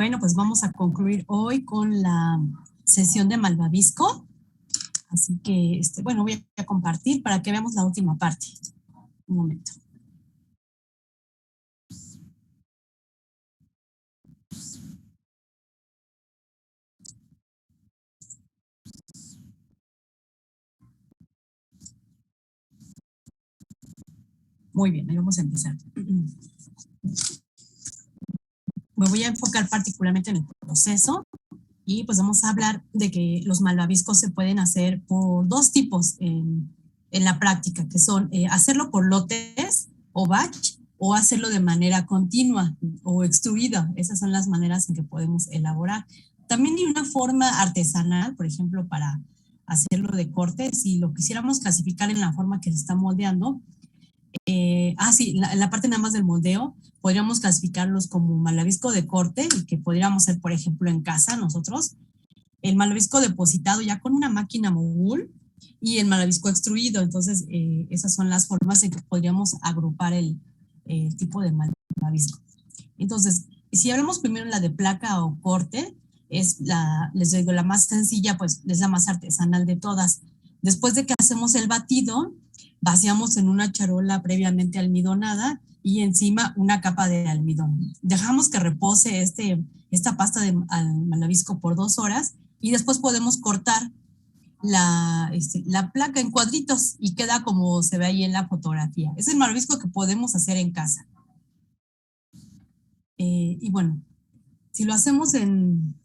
Bueno, pues vamos a concluir hoy con la sesión de malvavisco. Así que, bueno, voy a compartir para que veamos la última parte. Un momento. Muy bien, ahí vamos a empezar. Me voy a enfocar particularmente en el proceso y pues vamos a hablar de que los malvaviscos se pueden hacer por dos tipos en la práctica, que son hacerlo por lotes o batch o hacerlo de manera continua o extruida. Esas son las maneras en que podemos elaborar. También hay una forma artesanal, por ejemplo, para hacerlo de corte. Si lo quisiéramos clasificar en la forma que se está moldeando, sí, la parte nada más del moldeo, podríamos clasificarlos como malvavisco de corte, y que podríamos hacer, por ejemplo, en casa nosotros, el malvavisco depositado ya con una máquina mogul y el malvavisco extruido. Entonces, esas son las formas en que podríamos agrupar el tipo de malvavisco. Entonces, si hablamos primero la de placa o corte, les digo, la más sencilla, pues es la más artesanal de todas. Después de que hacemos el batido, vaciamos en una charola previamente almidonada y encima una capa de almidón. Dejamos que repose esta pasta de malvavisco por 2 horas y después podemos cortar la placa en cuadritos y queda como se ve ahí en la fotografía. Es el malvavisco que podemos hacer en casa. Y bueno, si lo hacemos en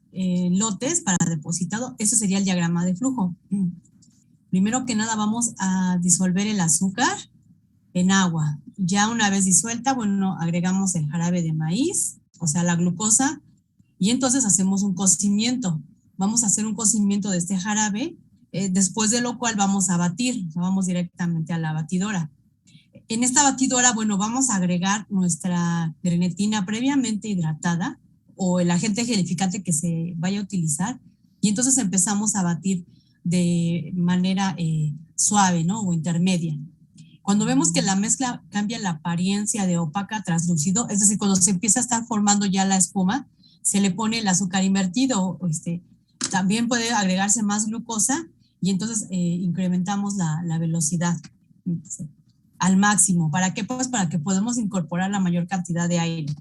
lotes para depositado, ese sería el diagrama de flujo. Primero que nada vamos a disolver el azúcar en agua. Ya una vez disuelta, bueno, agregamos el jarabe de maíz, o sea, la glucosa, y entonces hacemos un cocimiento. Vamos a hacer un cocimiento de este jarabe, después de lo cual vamos a batir, vamos directamente a la batidora. En esta batidora, bueno, vamos a agregar nuestra grenetina previamente hidratada o el agente gelificante que se vaya a utilizar, y entonces empezamos a batir de manera suave, ¿no? O intermedia. Cuando vemos que la mezcla cambia la apariencia de opaca a translúcido, es decir, cuando se empieza a estar formando ya la espuma, se le pone el azúcar invertido. También puede agregarse más glucosa y entonces incrementamos la velocidad al máximo. ¿Para qué? Pues para que podamos incorporar la mayor cantidad de aire.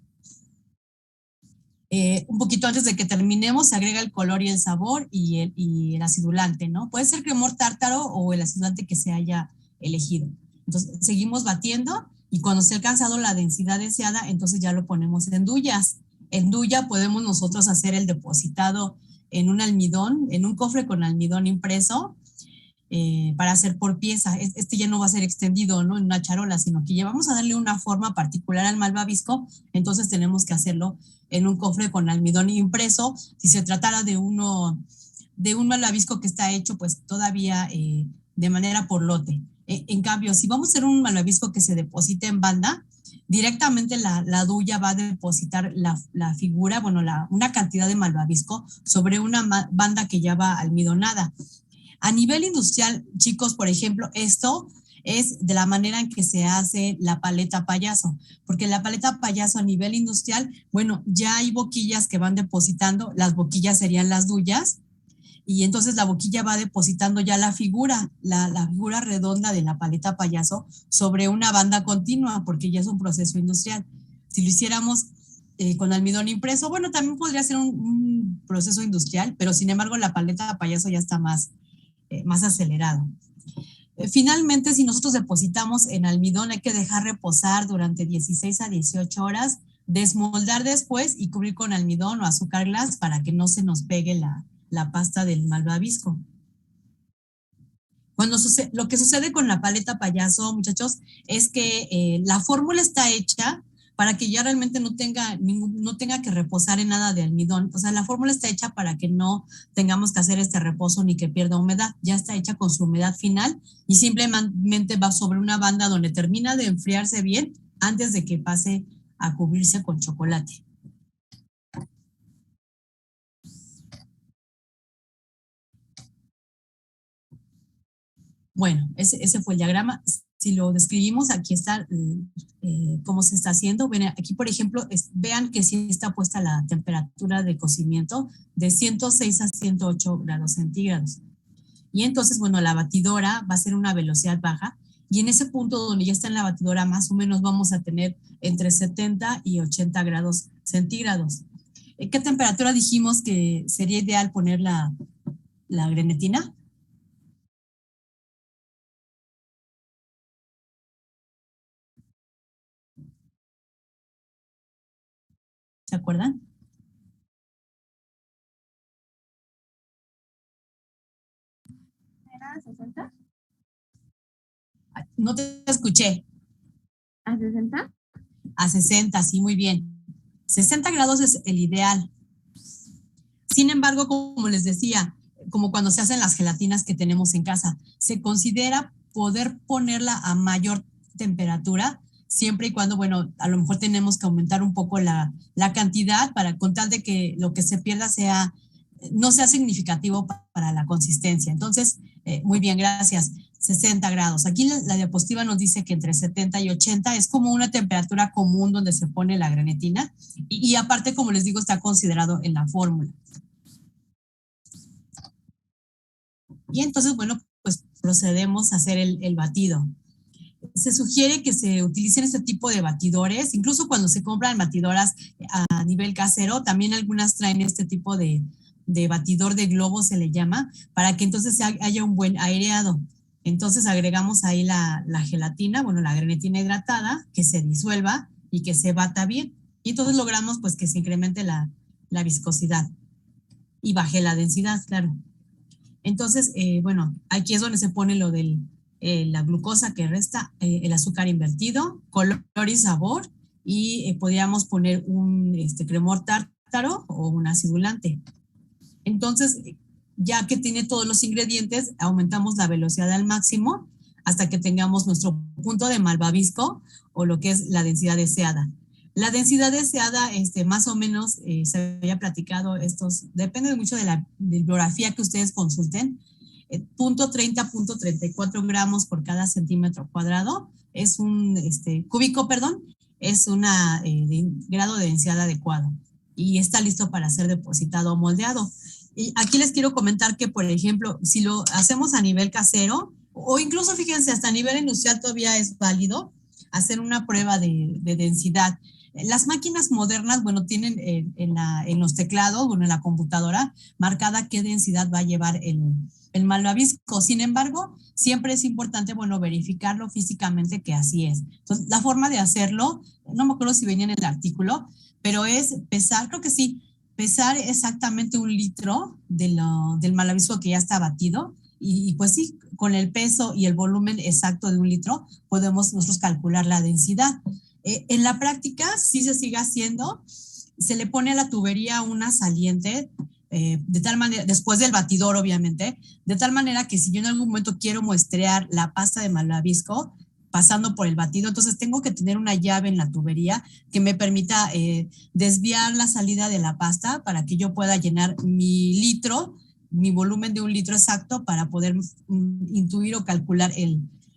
Un poquito antes de que terminemos se agrega el color y el sabor y el acidulante, ¿no? Puede ser cremor tártaro o el acidulante que se haya elegido. Entonces seguimos batiendo y cuando se ha alcanzado la densidad deseada, entonces ya lo ponemos en duyas. En duya podemos nosotros hacer el depositado en un almidón, en un cofre con almidón impreso, para hacer por pieza. Este ya no va a ser extendido, ¿no? En una charola, sino que ya vamos a darle una forma particular al malvavisco, entonces tenemos que hacerlo en un cofre con almidón impreso. Si se tratara de un malvavisco que está hecho pues todavía de manera por lote. En cambio, si vamos a hacer un malvavisco que se deposite en banda, directamente la duya va a depositar la figura, bueno, una cantidad de malvavisco sobre una banda que ya va almidonada. A nivel industrial, chicos, por ejemplo, esto es de la manera en que se hace la paleta payaso, porque la paleta payaso a nivel industrial, bueno, ya hay boquillas que van depositando, las boquillas serían las duyas, y entonces la boquilla va depositando ya la figura redonda de la paleta payaso sobre una banda continua, porque ya es un proceso industrial. Si lo hiciéramos con almidón impreso, bueno, también podría ser un proceso industrial, pero sin embargo la paleta payaso ya está más acelerado. Finalmente, si nosotros depositamos en almidón, hay que dejar reposar durante 16 a 18 horas, desmoldar después y cubrir con almidón o azúcar glass para que no se nos pegue la pasta del malvavisco. Lo que sucede con la paleta payaso, muchachos, es que la fórmula está hecha para que ya realmente no tenga que reposar en nada de almidón. O sea, la fórmula está hecha para que no tengamos que hacer este reposo ni que pierda humedad. Ya está hecha con su humedad final y simplemente va sobre una banda donde termina de enfriarse bien antes de que pase a cubrirse con chocolate. Bueno, ese fue el diagrama. si lo describimos, aquí está cómo se está haciendo. Ven, aquí, por ejemplo, vean que sí está puesta la temperatura de cocimiento de 106 a 108 grados centígrados. Y entonces, bueno, la batidora va a ser una velocidad baja y en ese punto donde ya está en la batidora más o menos vamos a tener entre 70 y 80 grados centígrados. ¿Qué temperatura dijimos que sería ideal poner la grenetina? ¿Se acuerdan? ¿Era 60? No te escuché. ¿A 60? A 60, sí, muy bien. 60 grados es el ideal. Sin embargo, como les decía, como cuando se hacen las gelatinas que tenemos en casa, se considera poder ponerla a mayor temperatura siempre y cuando, bueno, a lo mejor tenemos que aumentar un poco la cantidad para con tal de que lo que se pierda no sea significativo para la consistencia. Entonces, muy bien, gracias. 60 grados. Aquí la diapositiva nos dice que entre 70 y 80 es como una temperatura común donde se pone la grenetina y aparte, como les digo, está considerado en la fórmula. Y entonces, bueno, pues procedemos a hacer el batido. Se sugiere que se utilicen este tipo de batidores, incluso cuando se compran batidoras a nivel casero, también algunas traen este tipo de batidor de globo, se le llama, para que entonces haya un buen aireado. Entonces agregamos ahí la gelatina, bueno, la grenetina hidratada, que se disuelva y que se bata bien. Y entonces logramos pues que se incremente la viscosidad y baje la densidad, claro. Entonces, bueno, aquí es donde se pone lo de la glucosa que resta, el azúcar invertido, color y sabor, y podríamos poner un cremor tártaro o un acidulante. Entonces, ya que tiene todos los ingredientes, aumentamos la velocidad al máximo hasta que tengamos nuestro punto de malvavisco o lo que es la densidad deseada. La densidad deseada, más o menos, se había platicado, depende mucho de la bibliografía que ustedes consulten, punto 30, punto 34 gramos por cada centímetro cuadrado, es un, cúbico, perdón, es un grado de densidad adecuado y está listo para ser depositado o moldeado. Y aquí les quiero comentar que, por ejemplo, si lo hacemos a nivel casero, o incluso, fíjense, hasta a nivel industrial todavía es válido hacer una prueba de densidad. Las máquinas modernas, bueno, tienen en los teclados, bueno, en la computadora, marcada qué densidad va a llevar el malvavisco. Sin embargo, siempre es importante, bueno, verificarlo físicamente que así es. Entonces, la forma de hacerlo, no me acuerdo si venía en el artículo, pero es pesar, creo que sí, pesar exactamente 1 litro del malvavisco que ya está batido y pues sí, con el peso y el volumen exacto de 1 litro podemos nosotros calcular la densidad. En la práctica sí se sigue haciendo, se le pone a la tubería una saliente de tal manera, después del batidor obviamente, de tal manera que si yo en algún momento quiero muestrear la pasta de malvavisco pasando por el batido, entonces tengo que tener una llave en la tubería que me permita desviar la salida de la pasta para que yo pueda llenar mi volumen de 1 litro exacto para poder intuir o calcular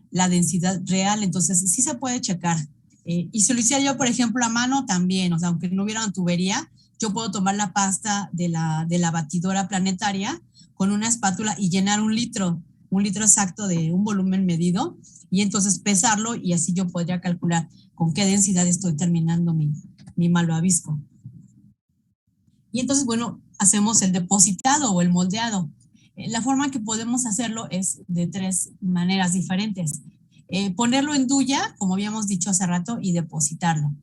la densidad real. Entonces sí se puede checar. Y si lo hiciera yo, por ejemplo, a mano también, o sea, aunque no hubiera una tubería, yo puedo tomar la pasta de la batidora planetaria con una espátula y llenar 1 litro exacto de un volumen medido y entonces pesarlo y así yo podría calcular con qué densidad estoy terminando mi malvavisco. Y entonces, bueno, hacemos el depositado o el moldeado. La forma que podemos hacerlo es de 3 maneras diferentes. Ponerlo en duya, como habíamos dicho hace rato, y depositarlo.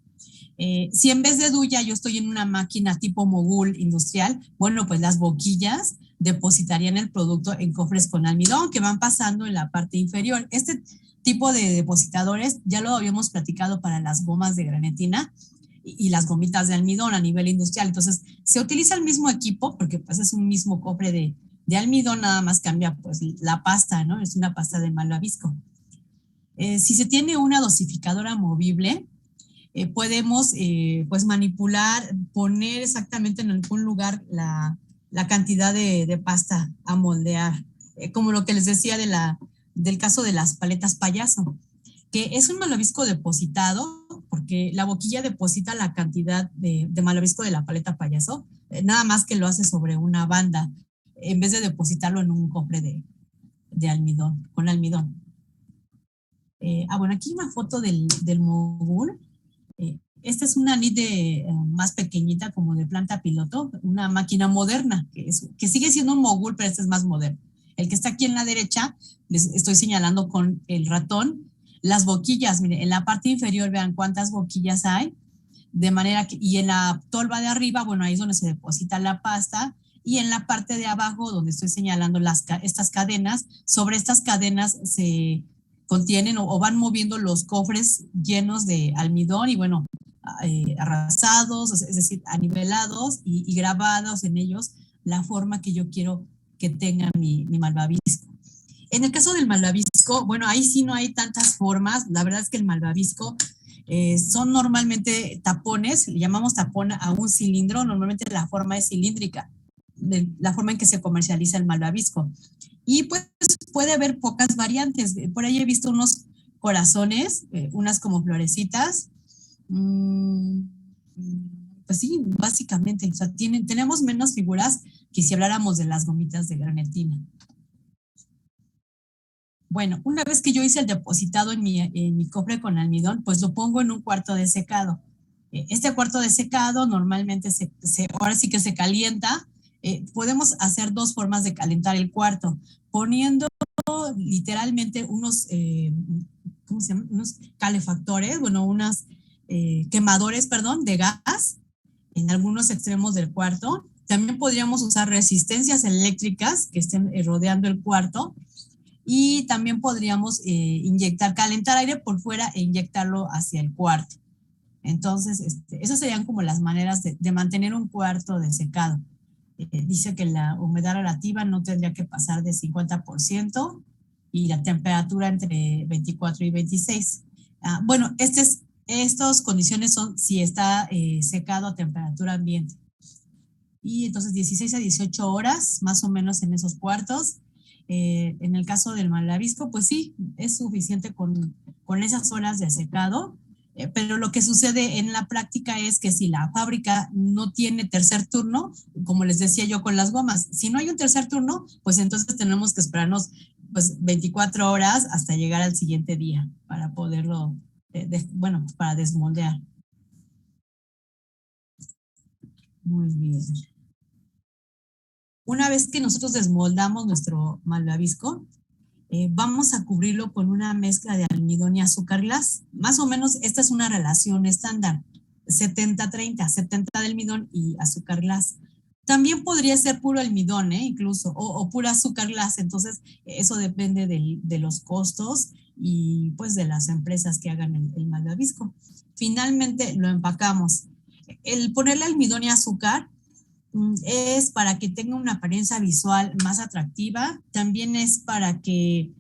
Si en vez de duya yo estoy en una máquina tipo mogul industrial, bueno, pues las boquillas depositarían el producto en cofres con almidón que van pasando en la parte inferior. Este tipo de depositadores ya lo habíamos platicado para las gomas de grenetina y las gomitas de almidón a nivel industrial. Entonces, se utiliza el mismo equipo porque pues es un mismo cofre de almidón, nada más cambia pues la pasta, ¿no? Es una pasta de malvavisco. Si se tiene una dosificadora movible, podemos pues manipular, poner exactamente en algún lugar la cantidad de pasta a moldear, como lo que les decía del caso de las paletas payaso. que es un malvavisco depositado, porque la boquilla deposita la cantidad de malvavisco de la paleta payaso, nada más que lo hace sobre una banda, en vez de depositarlo en un cofre de almidón, con almidón. Bueno, aquí una foto del mogul. Esta es una NIT más pequeñita, como de planta piloto, una máquina moderna, que sigue siendo un mogul, pero este es más moderno. El que está aquí en la derecha, les estoy señalando con el ratón, las boquillas, miren, en la parte inferior vean cuántas boquillas hay, de manera que, y en la tolva de arriba, bueno, ahí es donde se deposita la pasta, y en la parte de abajo, donde estoy señalando estas cadenas, sobre estas cadenas se contienen o van moviendo los cofres llenos de almidón y bueno, arrasados, es decir, anivelados y grabados en ellos la forma que yo quiero que tenga mi malvavisco. En el caso del malvavisco, bueno, ahí sí no hay tantas formas. La verdad es que el malvavisco son normalmente tapones, le llamamos tapón a un cilindro, normalmente la forma es cilíndrica, la forma en que se comercializa el malvavisco. Y pues puede haber pocas variantes. Por ahí he visto unos corazones, unas como florecitas. Pues sí, básicamente, o sea, tenemos menos figuras que si habláramos de las gomitas de granatina. Bueno, una vez que yo hice el depositado en mi cofre con almidón, pues lo pongo en un cuarto de secado. Este cuarto de secado normalmente ahora sí que se calienta. Podemos hacer dos formas de calentar el cuarto, poniendo literalmente unos, ¿cómo se llama? Unos calefactores, bueno, unos quemadores, perdón, de gas en algunos extremos del cuarto. También podríamos usar resistencias eléctricas que estén rodeando el cuarto y también podríamos calentar aire por fuera e inyectarlo hacia el cuarto. Entonces, esas serían como las maneras de mantener un cuarto de secado. Dice que la humedad relativa no tendría que pasar de 50% y la temperatura entre 24 y 26. Bueno, estas condiciones son si está secado a temperatura ambiente. Y entonces 16 a 18 horas, más o menos en esos cuartos. En el caso del malvavisco, pues sí, es suficiente con esas horas de secado. Pero lo que sucede en la práctica es que si la fábrica no tiene tercer turno, como les decía yo con las gomas, si no hay un tercer turno, pues entonces tenemos que esperarnos pues 24 horas hasta llegar al siguiente día para poderlo, bueno, para desmoldear. Muy bien. Una vez que nosotros desmoldamos nuestro malvavisco, vamos a cubrirlo con una mezcla de almidón y azúcar glass. Más o menos esta es una relación estándar, 70-30, 70 de almidón y azúcar glass. También podría ser puro almidón, incluso, o pura azúcar glass. Entonces, eso depende de los costos y pues de las empresas que hagan el malvavisco. Finalmente lo empacamos. El ponerle almidón y azúcar es para que tenga una apariencia visual más atractiva, también es para que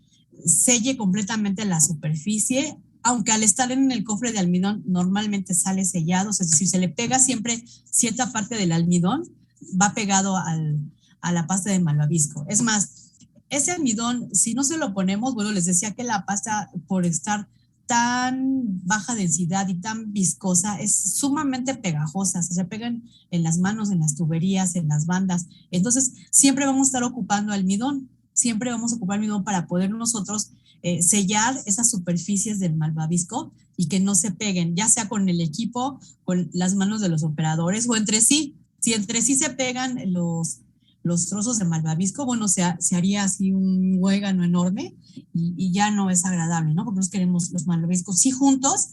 selle completamente la superficie, aunque al estar en el cofre de almidón normalmente sale sellado, es decir, se le pega siempre cierta parte del almidón, va pegado a la pasta de malvavisco. Es más, ese almidón, si no se lo ponemos, bueno, les decía que la pasta, por estar tan baja densidad y tan viscosa, es sumamente pegajosa, se pegan en las manos, en las tuberías, en las bandas. Entonces, siempre vamos a estar ocupando almidón, siempre vamos a ocupar almidón para poder nosotros sellar esas superficies del malvavisco y que no se peguen, ya sea con el equipo, con las manos de los operadores o entre sí. Si entre sí se pegan los trozos de malvavisco, bueno, se haría así un huégano enorme y ya no es agradable, ¿no? Porque nosotros queremos los malvaviscos sí juntos,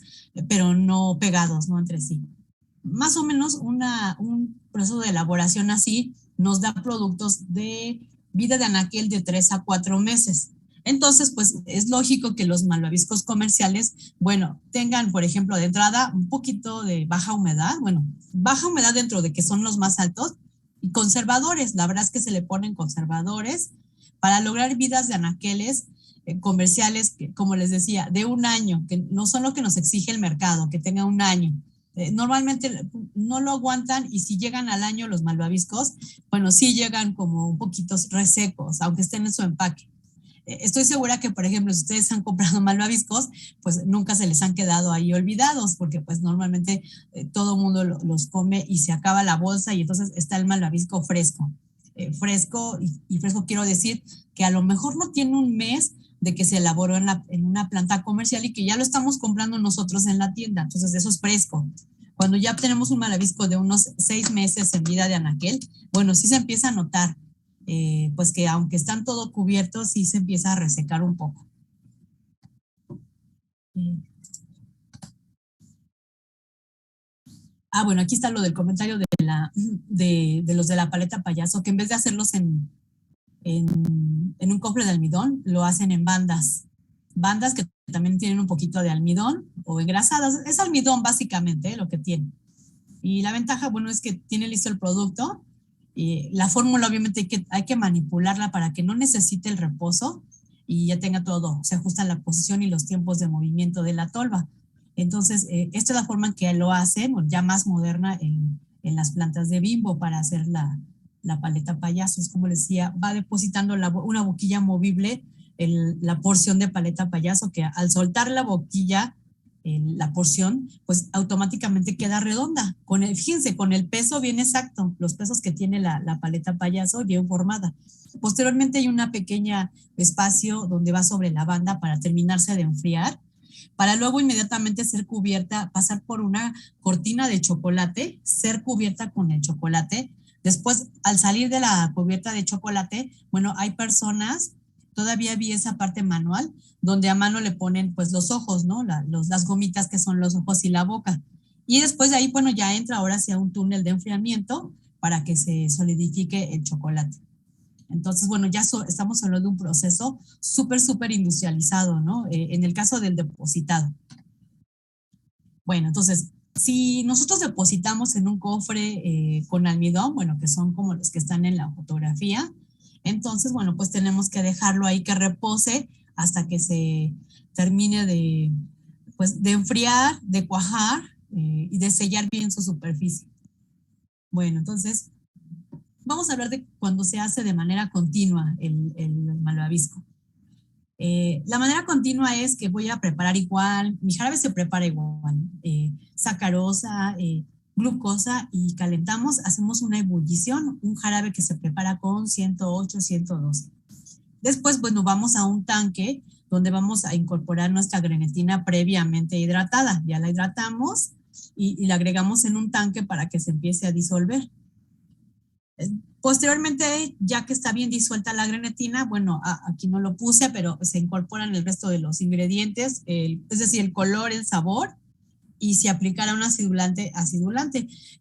pero no pegados, ¿no? Entre sí. Más o menos un proceso de elaboración así nos da productos de vida de anaquel de 3 a 4 meses. Entonces, pues es lógico que los malvaviscos comerciales, bueno, tengan, por ejemplo, de entrada un poquito de baja humedad, bueno, baja humedad dentro de que son los más altos, y conservadores, la verdad es que se le ponen conservadores para lograr vidas de anaqueles comerciales, que, como les decía, de un año, que no son lo que nos exige el mercado, que tenga un año. Normalmente no lo aguantan y si llegan al año los malvaviscos, bueno, sí llegan como un poquito resecos, aunque estén en su empaque. Estoy segura que, por ejemplo, si ustedes han comprado malvaviscos, pues nunca se les han quedado ahí olvidados, porque pues normalmente todo el mundo los come y se acaba la bolsa y entonces está el malvavisco fresco. Fresco y fresco quiero decir que a lo mejor no tiene un mes de que se elaboró en una planta comercial y que ya lo estamos comprando nosotros en la tienda. Entonces, eso es fresco. Cuando ya tenemos un malvavisco de unos 6 meses en vida de anaquel, bueno, sí se empieza a notar, pues que aunque están todo cubiertos, sí se empieza a resecar un poco. Bueno, aquí está lo del comentario de los de la paleta payaso, que en vez de hacerlos en un cofre de almidón, lo hacen en bandas. Bandas que también tienen un poquito de almidón o engrasadas. Es almidón básicamente lo que tiene. Y la ventaja, bueno, es que tiene listo el producto. Y la fórmula obviamente hay que manipularla para que no necesite el reposo y ya tenga todo. Se ajusta la posición y los tiempos de movimiento de la tolva. Entonces, esta es la forma en que lo hacen, ya más moderna en las plantas de Bimbo para hacer la paleta payaso. Es como les decía, va depositando una boquilla movible la porción de paleta payaso, que al soltar la boquilla, la porción, pues automáticamente queda redonda. Fíjense, con el peso bien exacto, los pesos que tiene la paleta payaso bien formada. Posteriormente hay una pequeña espacio donde va sobre la banda para terminarse de enfriar, para luego inmediatamente ser cubierta, pasar por una cortina de chocolate, ser cubierta con el chocolate. Después, al salir de la cubierta de chocolate, bueno, hay personas, todavía vi esa parte manual, donde a mano le ponen pues los ojos, ¿no? Las gomitas que son los ojos y la boca. Y después de ahí, bueno, ya entra ahora hacia un túnel de enfriamiento para que se solidifique el chocolate. Entonces, bueno, ya estamos hablando de un proceso súper industrializado, ¿no? En el caso del depositado. Bueno, entonces, si nosotros depositamos en un cofre con almidón, bueno, que son como los que están en la fotografía, entonces, bueno, pues tenemos que dejarlo ahí que repose hasta que se termine pues, de enfriar, de cuajar y de sellar bien su superficie. Bueno, entonces, vamos a hablar de cuando se hace de manera continua el malvavisco. La manera continua es que voy a preparar igual, mi jarabe se prepara igual, sacarosa, glucosa y calentamos, hacemos una ebullición, un jarabe que se prepara con 108, 112. Después, bueno, vamos a un tanque donde vamos a incorporar nuestra grenetina previamente hidratada. Ya la hidratamos y la agregamos en un tanque para que se empiece a disolver. Posteriormente, ya que está bien disuelta la grenetina, bueno, aquí no lo puse, pero se incorporan el resto de los ingredientes, es decir, el color, el sabor, y se aplicará un acidulante.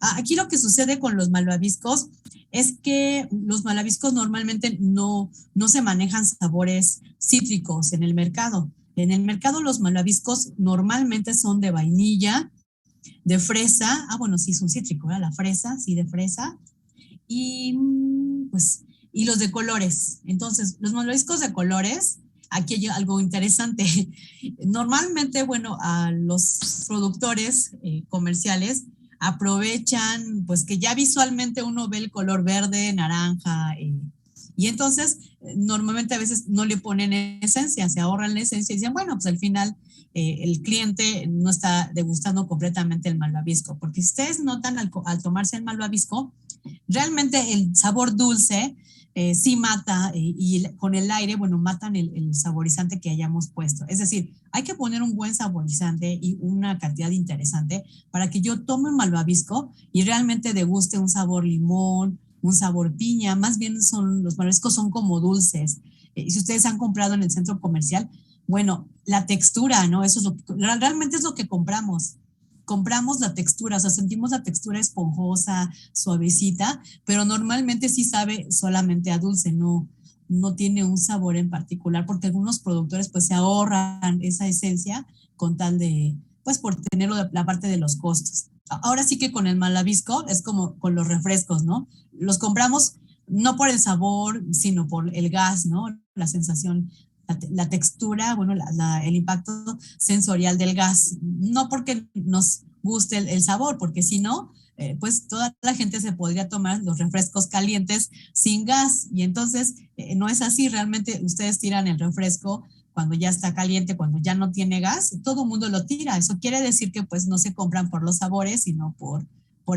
Aquí lo que sucede con los malvaviscos es que los malvaviscos normalmente no se manejan sabores cítricos en el mercado. En el mercado los malvaviscos normalmente son de vainilla, de fresa, bueno, sí es un cítrico, ¿verdad? La fresa, sí, de fresa, y pues, y los de colores. Entonces, los malvaviscos de colores, aquí hay algo interesante. Normalmente, bueno, a los productores comerciales aprovechan, pues que ya visualmente uno ve el color verde, naranja, y entonces normalmente a veces no le ponen esencia, se ahorran la esencia y dicen, bueno, pues al final el cliente no está degustando completamente el malvavisco, porque si ustedes notan al tomarse el malvavisco, realmente el sabor dulce sí mata y con el aire, bueno, matan el saborizante que hayamos puesto. Es decir, hay que poner un buen saborizante y una cantidad interesante para que yo tome un malvavisco y realmente deguste un sabor limón, un sabor piña. Más bien los malvaviscos son como dulces. Y si ustedes han comprado en el centro comercial, bueno, la textura, ¿no? Eso es realmente es lo que compramos la textura, o sea, sentimos la textura esponjosa, suavecita, pero normalmente sí sabe solamente a dulce, no tiene un sabor en particular, porque algunos productores pues se ahorran esa esencia con tal de, pues por tenerlo de la parte de los costos. Ahora sí que con el malvavisco es como con los refrescos, ¿no? Los compramos no por el sabor, sino por el gas, ¿no? La sensación, la textura, bueno, el impacto sensorial del gas, no porque nos guste el sabor, porque si no, pues toda la gente se podría tomar los refrescos calientes sin gas. Y entonces no es así, realmente ustedes tiran el refresco cuando ya está caliente, cuando ya no tiene gas, todo el mundo lo tira. Eso quiere decir que pues no se compran por los sabores, sino por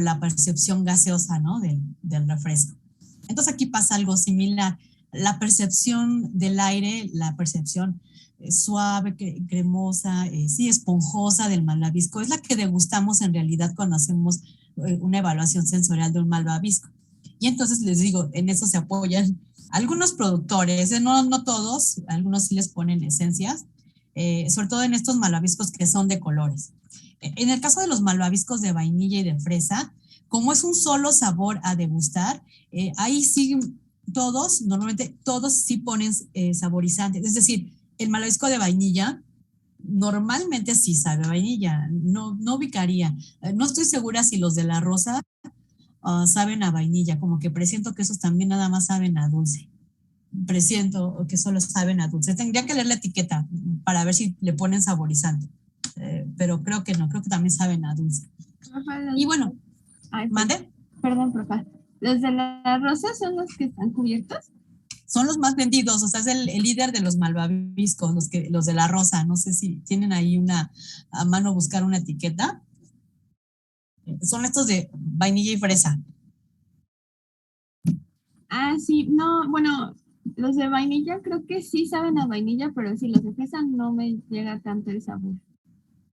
la percepción gaseosa, ¿no? Del refresco. Entonces aquí pasa algo similar. La percepción del aire, la percepción suave, cremosa, sí, esponjosa del malvavisco, es la que degustamos en realidad cuando hacemos una evaluación sensorial de un malvavisco. Y entonces les digo, en eso se apoyan algunos productores, no todos, algunos sí les ponen esencias, sobre todo en estos malvaviscos que son de colores. En el caso de los malvaviscos de vainilla y de fresa, como es un solo sabor a degustar, ahí sí todos, normalmente todos sí ponen saborizantes. Es decir, el malvavisco de vainilla normalmente sí sabe a vainilla, no ubicaría. No estoy segura si los de la rosa saben a vainilla, como que presiento que esos también nada más saben a dulce. Presiento que solo saben a dulce. Tendría que leer la etiqueta para ver si le ponen saborizante, pero creo que no, creo que también saben a dulce. Y bueno, Ay, ¿mande? Perdón, profe. ¿Los de la rosa son los que están cubiertos? Son los más vendidos, o sea, es el líder de los malvaviscos, los de la rosa. No sé si tienen ahí a mano buscar una etiqueta. Son estos de vainilla y fresa. Ah, sí, no, bueno, los de vainilla creo que sí saben a vainilla, pero sí, los de fresa no me llega tanto el sabor.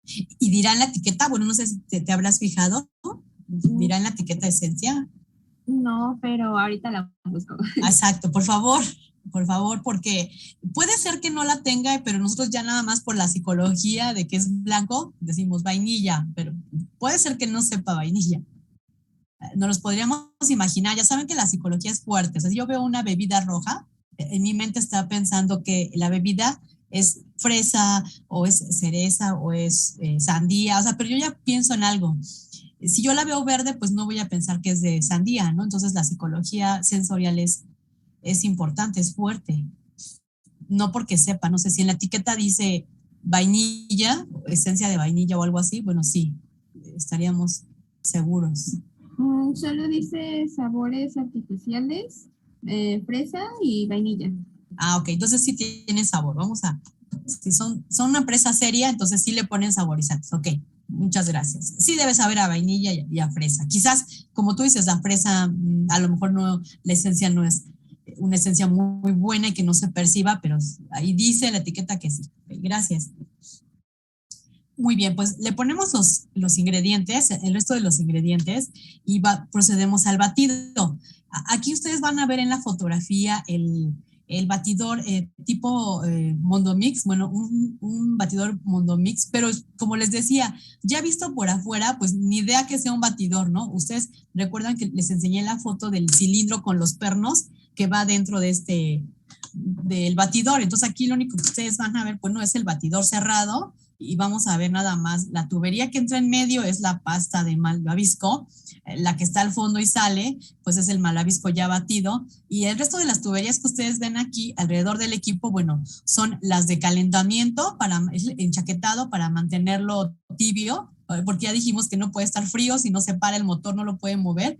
Y dirán la etiqueta, bueno, no sé si te habrás fijado, dirán la etiqueta esencia. No, pero ahorita la busco. Exacto, por favor, porque puede ser que no la tenga, pero nosotros ya nada más por la psicología de que es blanco, decimos vainilla, pero puede ser que no sepa vainilla. Nos los podríamos imaginar, ya saben que la psicología es fuerte, o sea, si yo veo una bebida roja, en mi mente está pensando que la bebida es fresa o es cereza o es sandía, o sea, pero yo ya pienso en algo. Si yo la veo verde, pues no voy a pensar que es de sandía, ¿no? Entonces la psicología sensorial es importante, es fuerte. No porque sepa, no sé si en la etiqueta dice vainilla, esencia de vainilla o algo así, bueno, sí, estaríamos seguros. Solo dice sabores artificiales, fresa y vainilla. Ah, ok, entonces sí tiene sabor. Si son una empresa seria, entonces sí le ponen saborizantes. Ok, muchas gracias. Sí debe saber a vainilla y a fresa. Quizás, como tú dices, la fresa, a lo mejor no, la esencia no es una esencia muy buena y que no se perciba, pero ahí dice la etiqueta que sí. Okay, gracias. Muy bien, pues le ponemos los ingredientes, el resto de los ingredientes y procedemos al batido. Aquí ustedes van a ver en la fotografía el batidor tipo Mondomix, bueno, un batidor Mondomix, pero como les decía, ya visto por afuera, pues ni idea que sea un batidor, ¿no? Ustedes recuerdan que les enseñé la foto del cilindro con los pernos que va dentro del batidor. Entonces aquí lo único que ustedes van a ver, pues no es el batidor cerrado, y vamos a ver nada más, la tubería que entra en medio es la pasta de malvavisco, la que está al fondo y sale, pues es el malvavisco ya batido, y el resto de las tuberías que ustedes ven aquí alrededor del equipo, bueno, son las de calentamiento, enchaquetado para mantenerlo tibio, porque ya dijimos que no puede estar frío, si no se para el motor no lo puede mover.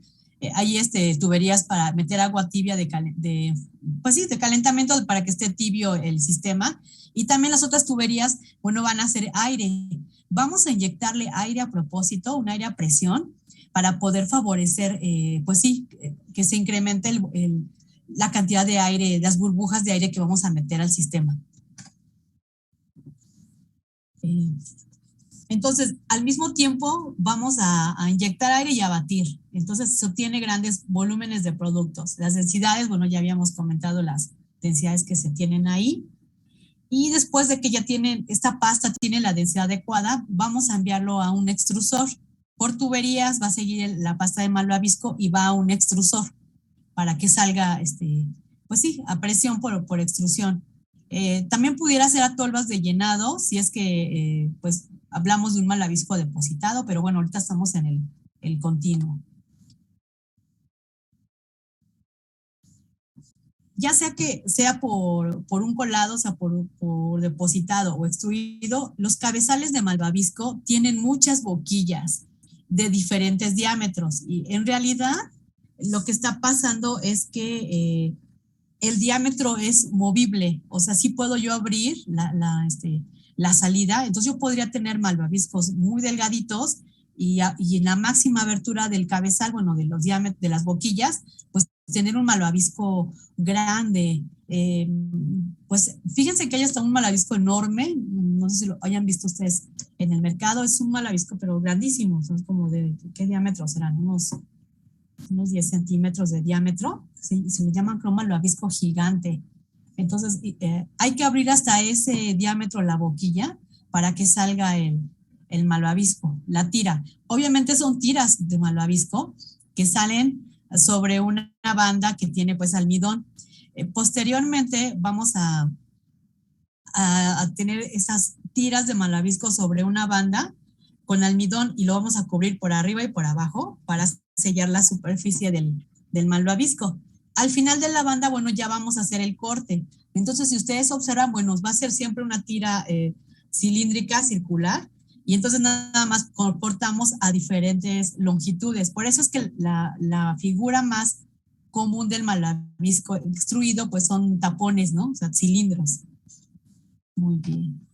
Hay tuberías para meter agua tibia pues sí, de calentamiento para que esté tibio el sistema. Y también las otras tuberías, bueno, van a ser aire. Vamos a inyectarle aire a propósito, un aire a presión, para poder favorecer, pues sí, que se incremente la cantidad de aire, las burbujas de aire que vamos a meter al sistema. Entonces, al mismo tiempo, vamos a inyectar aire y a batir. Entonces, se obtiene grandes volúmenes de productos. Las densidades, bueno, ya habíamos comentado las densidades que se tienen ahí. Y después de que ya esta pasta tiene la densidad adecuada, vamos a enviarlo a un extrusor. Por tuberías va a seguir la pasta de malvavisco y va a un extrusor para que salga, pues sí, a presión por extrusión. También pudiera ser a tolvas de llenado, si es que, pues, hablamos de un malvavisco depositado, pero bueno, ahorita estamos en el continuo. Ya sea que sea por un colado, o sea, por depositado o extruido, los cabezales de malvavisco tienen muchas boquillas de diferentes diámetros. Y en realidad lo que está pasando es que el diámetro es movible, o sea, sí puedo yo abrir la salida, entonces yo podría tener malvaviscos muy delgaditos y en la máxima abertura del cabezal, bueno, de los diámetros, de las boquillas, pues tener un malvavisco grande. Pues fíjense que hay hasta un malvavisco enorme, no sé si lo hayan visto ustedes en el mercado, es un malvavisco pero grandísimo, son como de, ¿qué diámetro serán? Unos 10 centímetros de diámetro, se le llama malvavisco gigante. Entonces, hay que abrir hasta ese diámetro la boquilla para que salga el malvavisco, la tira. Obviamente son tiras de malvavisco que salen sobre una banda que tiene pues almidón. Posteriormente vamos a tener esas tiras de malvavisco sobre una banda con almidón y lo vamos a cubrir por arriba y por abajo para sellar la superficie del malvavisco. Al final de la banda, bueno, ya vamos a hacer el corte. Entonces, si ustedes observan, bueno, va a ser siempre una tira cilíndrica, circular, y entonces nada más cortamos a diferentes longitudes. Por eso es que la figura más común del malvavisco extruido, pues son tapones, ¿no? O sea, cilindros. Muy bien.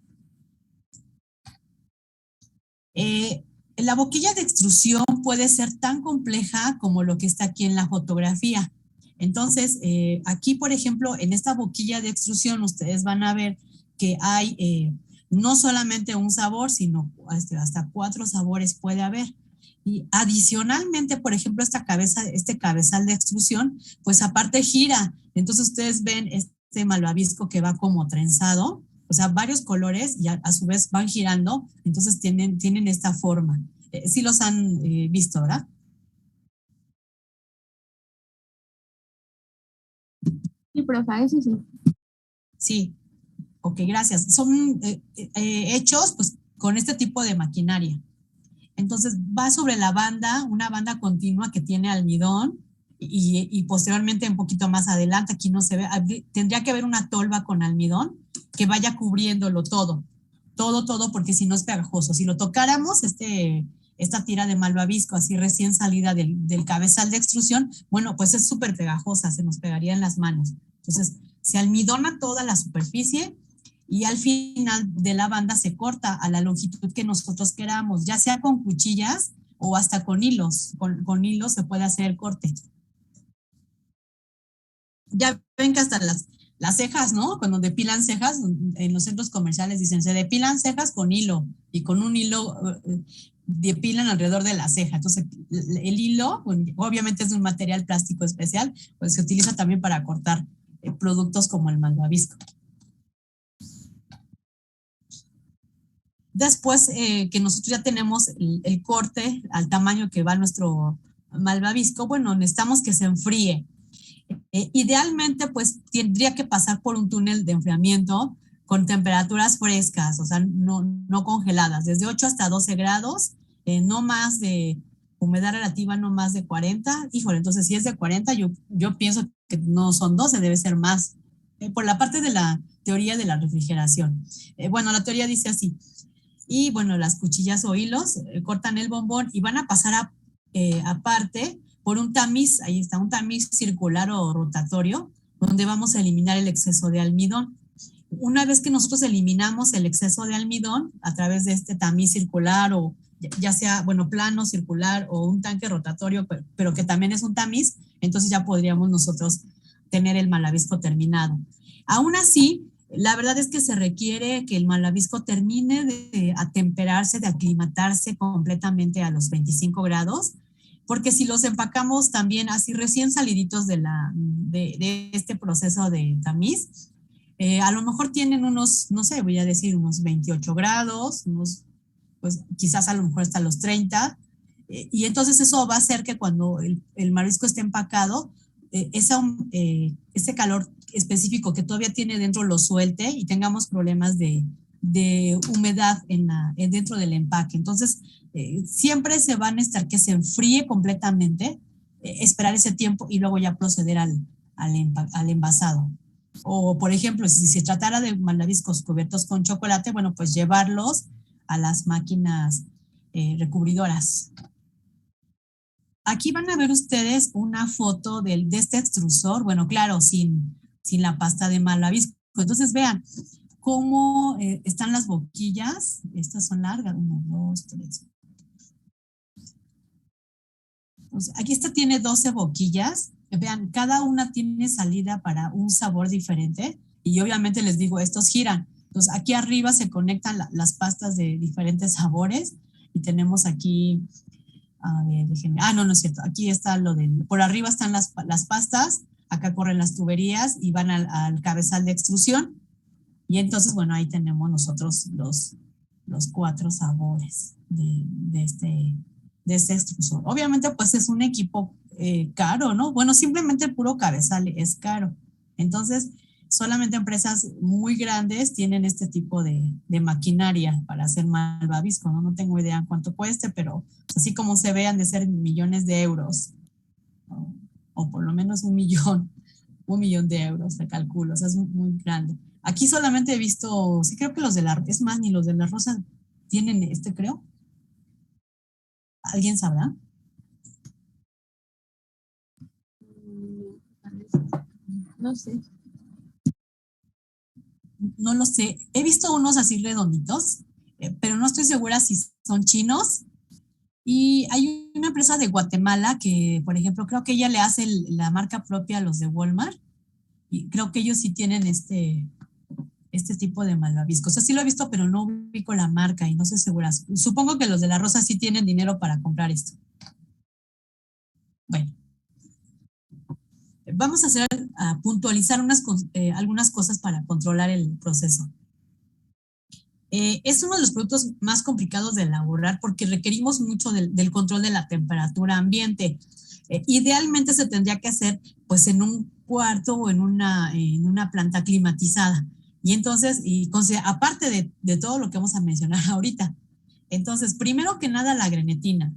La boquilla de extrusión puede ser tan compleja como lo que está aquí en la fotografía. Entonces, aquí, por ejemplo, en esta boquilla de extrusión, ustedes van a ver que hay no solamente un sabor, sino hasta 4 sabores puede haber. Y adicionalmente, por ejemplo, este cabezal de extrusión, pues aparte gira. Entonces, ustedes ven este malvavisco que va como trenzado, o sea, varios colores y a su vez van girando, entonces tienen esta forma. Sí los han visto, ¿verdad? Sí, profa, eso sí. Sí, ok, gracias. Son hechos pues con este tipo de maquinaria. Entonces va sobre la banda, una banda continua que tiene almidón y posteriormente un poquito más adelante, aquí no se ve, tendría que haber una tolva con almidón que vaya cubriéndolo todo, porque si no es pegajoso. Si lo tocáramos, esta tira de malvavisco así recién salida del cabezal de extrusión, bueno, pues es súper pegajosa, se nos pegaría en las manos. Entonces, se almidona toda la superficie y al final de la banda se corta a la longitud que nosotros queramos, ya sea con cuchillas o hasta con hilos. Con hilos se puede hacer el corte. Ya ven que hasta las cejas, ¿no? Cuando depilan cejas, en los centros comerciales dicen, se depilan cejas con hilo y con un hilo depilan alrededor de la ceja. Entonces, el hilo, obviamente es de un material plástico especial, pues se utiliza también para cortar productos como el malvavisco. Después que nosotros ya tenemos el corte al tamaño que va nuestro malvavisco, bueno, necesitamos que se enfríe. Idealmente, pues tendría que pasar por un túnel de enfriamiento con temperaturas frescas, o sea, no congeladas, desde 8 hasta 12 grados, no más de humedad relativa, no más de 40. Híjole, entonces si es de 40, yo pienso que no son 12, debe ser más. Por la parte de la teoría de la refrigeración. Bueno, la teoría dice así, y bueno, las cuchillas o hilos cortan el bombón y van a pasar aparte por un tamiz, ahí está, un tamiz circular o rotatorio, donde vamos a eliminar el exceso de almidón. Una vez que nosotros eliminamos el exceso de almidón a través de este tamiz circular o ya sea, bueno, plano, circular o un tanque rotatorio, pero que también es un tamiz, entonces ya podríamos nosotros tener el malvavisco terminado. Aún así, la verdad es que se requiere que el malvavisco termine de atemperarse, de aclimatarse completamente a los 25 grados, porque si los empacamos también así recién saliditos de este proceso de tamiz, a lo mejor tienen unos, no sé, voy a decir unos 28 grados, pues quizás a lo mejor hasta los 30, y entonces eso va a hacer que cuando el marisco esté empacado, ese calor específico que todavía tiene dentro lo suelte y tengamos problemas de humedad dentro del empaque. Entonces, siempre se van a necesitar que se enfríe completamente, esperar ese tiempo y luego ya proceder al envasado. O, por ejemplo, si se tratara de malvaviscos cubiertos con chocolate, bueno, pues llevarlos a las máquinas recubridoras. Aquí van a ver ustedes una foto de este extrusor, bueno, claro, sin la pasta de malvavisco. Entonces vean cómo están las boquillas. Estas son largas, 1, 2, 3. Entonces, aquí esta tiene 12 boquillas. Vean, cada una tiene salida para un sabor diferente. Y obviamente les digo, estos giran. Entonces, aquí arriba se conectan las pastas de diferentes sabores. Y tenemos aquí, a ver, déjenme. Ah, no, no es cierto. Aquí está por arriba están las pastas. Acá corren las tuberías y van al cabezal de extrusión. Y entonces, bueno, ahí tenemos nosotros los 4 sabores de este extrusor. Obviamente, pues es un equipo caro, ¿no? Bueno, simplemente el puro cabezal es caro. Entonces, solamente empresas muy grandes tienen este tipo de maquinaria para hacer malvavisco, ¿no? No tengo idea cuánto cueste, pero pues, así como se vean de ser millones de euros, ¿no? O por lo menos un millón de euros, te calculo, o sea, es muy, muy grande. Aquí solamente he visto, sí creo que es más, ni los de la Rosa tienen creo. ¿Alguien sabrá? No sé. No lo sé. He visto unos así redonditos, pero no estoy segura si son chinos. Y hay una empresa de Guatemala que, por ejemplo, creo que ella le hace la marca propia a los de Walmart. Y creo que ellos sí tienen este tipo de malvavisco. O sea, sí lo he visto, pero no ubico la marca y no estoy segura. Supongo que los de la Rosa sí tienen dinero para comprar esto. Bueno, vamos a puntualizar algunas cosas para controlar el proceso. Es uno de los productos más complicados de elaborar porque requerimos mucho del control de la temperatura ambiente. Idealmente se tendría que hacer pues en un cuarto o en una planta climatizada. Y entonces, aparte de todo lo que vamos a mencionar ahorita, entonces, primero que nada, la grenetina.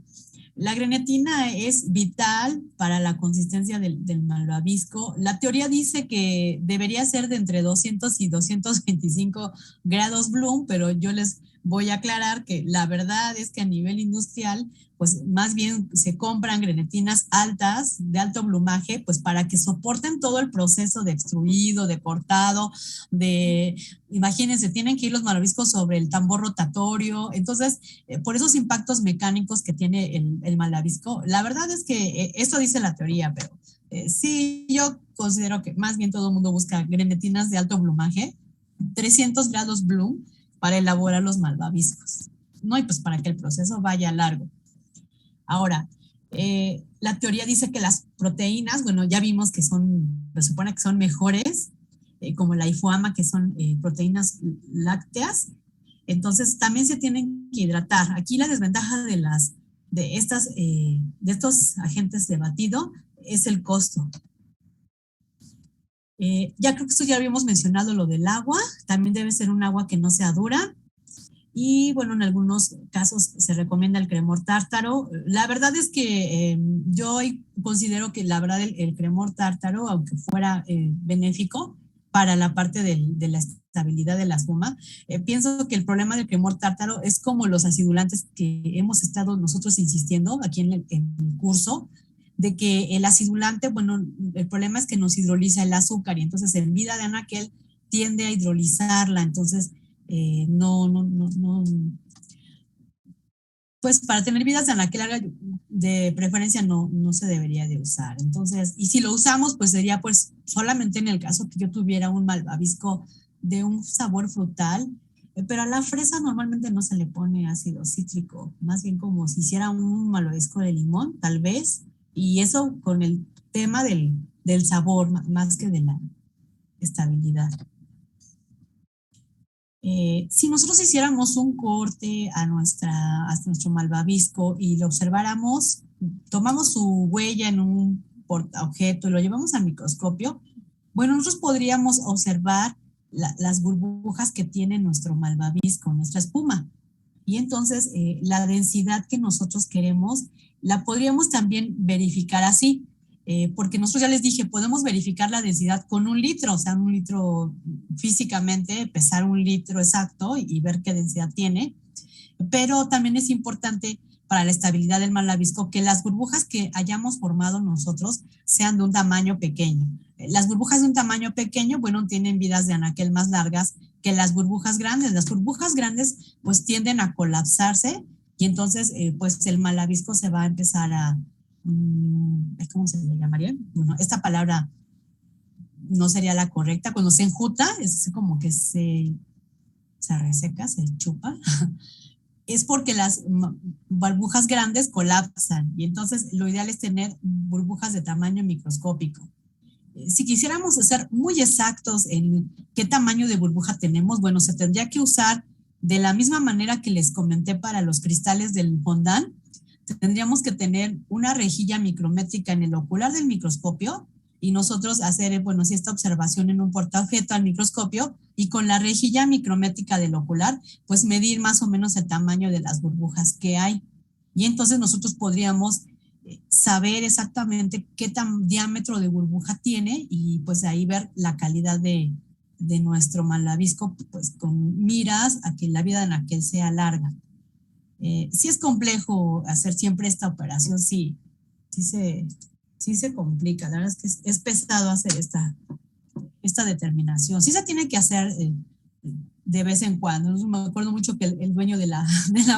La grenetina es vital para la consistencia del malvavisco. La teoría dice que debería ser de entre 200 y 225 grados Bloom, pero yo les voy a aclarar que la verdad es que a nivel industrial, pues más bien se compran grenetinas altas, de alto blumaje, pues para que soporten todo el proceso de extruido, de cortado, imagínense, tienen que ir los malvaviscos sobre el tambor rotatorio. Entonces, por esos impactos mecánicos que tiene el malvavisco. La verdad es que esto dice la teoría, pero sí, yo considero que más bien todo el mundo busca grenetinas de alto blumaje, 300 grados Bloom, para elaborar los malvaviscos, ¿no? Y pues para que el proceso vaya largo. Ahora, la teoría dice que las proteínas, bueno, ya vimos que se supone que son mejores, como la IFOAMA, que son proteínas lácteas. Entonces, también se tienen que hidratar. Aquí la desventaja de estos agentes de batido es el costo. Ya creo que esto ya habíamos mencionado lo del agua. También debe ser un agua que no sea dura. Y bueno, en algunos casos se recomienda el cremor tártaro. La verdad es que yo considero que la verdad el cremor tártaro, aunque fuera benéfico para la parte de la estabilidad de la espuma, pienso que el problema del cremor tártaro es como los acidulantes que hemos estado nosotros insistiendo aquí en el curso, de que el acidulante, bueno, el problema es que nos hidroliza el azúcar y entonces en vida de anaquel tiende a hidrolizarla. Entonces, no, pues para tener vidas en la que larga de preferencia no se debería de usar. Entonces, y si lo usamos, pues sería pues solamente en el caso que yo tuviera un malvavisco de un sabor frutal, pero a la fresa normalmente no se le pone ácido cítrico, más bien como si hiciera un malvavisco de limón, tal vez, y eso con el tema del sabor más que de la estabilidad. Si nosotros hiciéramos un corte a nuestro malvavisco y lo observáramos, tomamos su huella en un portaobjeto y lo llevamos al microscopio, bueno, nosotros podríamos observar las burbujas que tiene nuestro malvavisco, nuestra espuma. Y entonces la densidad que nosotros queremos la podríamos también verificar así, porque nosotros ya les dije, podemos verificar la densidad con 1 litro, o sea, 1 litro físicamente, pesar 1 litro exacto y ver qué densidad tiene, pero también es importante para la estabilidad del malvavisco que las burbujas que hayamos formado nosotros sean de un tamaño pequeño. Las burbujas de un tamaño pequeño, bueno, tienen vidas de anaquel más largas que las burbujas grandes. Las burbujas grandes pues tienden a colapsarse y entonces pues el malvavisco se va a empezar a, ¿cómo se le llamaría? Bueno, esta palabra no sería la correcta. Cuando se enjuta, es como que se reseca, se chupa. Es porque las burbujas grandes colapsan y entonces lo ideal es tener burbujas de tamaño microscópico. Si quisiéramos ser muy exactos en qué tamaño de burbuja tenemos, bueno, se tendría que usar de la misma manera que les comenté para los cristales del fondant. Tendríamos que tener una rejilla micrométrica en el ocular del microscopio y nosotros hacer, bueno, si esta observación en un portaobjeto al microscopio y con la rejilla micrométrica del ocular, pues medir más o menos el tamaño de las burbujas que hay. Y entonces nosotros podríamos saber exactamente qué diámetro de burbuja tiene y pues ahí ver la calidad de nuestro malvavisco, pues con miras a que la vida en aquel sea larga. Sí es complejo hacer siempre esta operación, sí se complica. La verdad es que es pesado hacer esta determinación. Sí se tiene que hacer de vez en cuando. Me acuerdo mucho que el dueño de la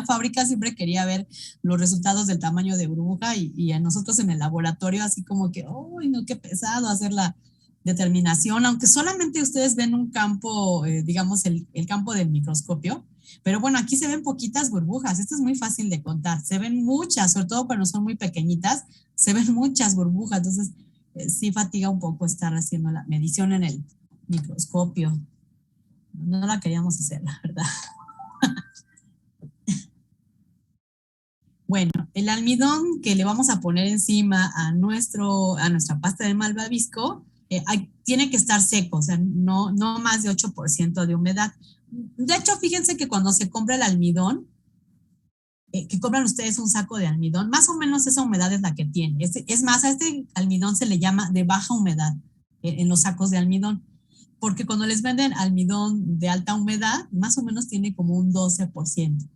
fábrica siempre quería ver los resultados del tamaño de burbuja y a nosotros en el laboratorio así como que, ¡ay, no, qué pesado hacer la determinación! Aunque solamente ustedes ven un campo, digamos, el campo del microscopio, pero bueno, aquí se ven poquitas burbujas. Esto es muy fácil de contar. Se ven muchas, sobre todo cuando son muy pequeñitas, se ven muchas burbujas. Entonces, sí fatiga un poco estar haciendo la medición en el microscopio. No la queríamos hacer, la verdad. Bueno, el almidón que le vamos a poner encima a nuestra pasta de malvavisco tiene que estar seco, o sea, no más de 8% de humedad. De hecho, fíjense que cuando se compra el almidón, que compran ustedes un saco de almidón, más o menos esa humedad es la que tiene. Es más, a este almidón se le llama de baja humedad en los sacos de almidón, porque cuando les venden almidón de alta humedad, más o menos tiene como un 12%.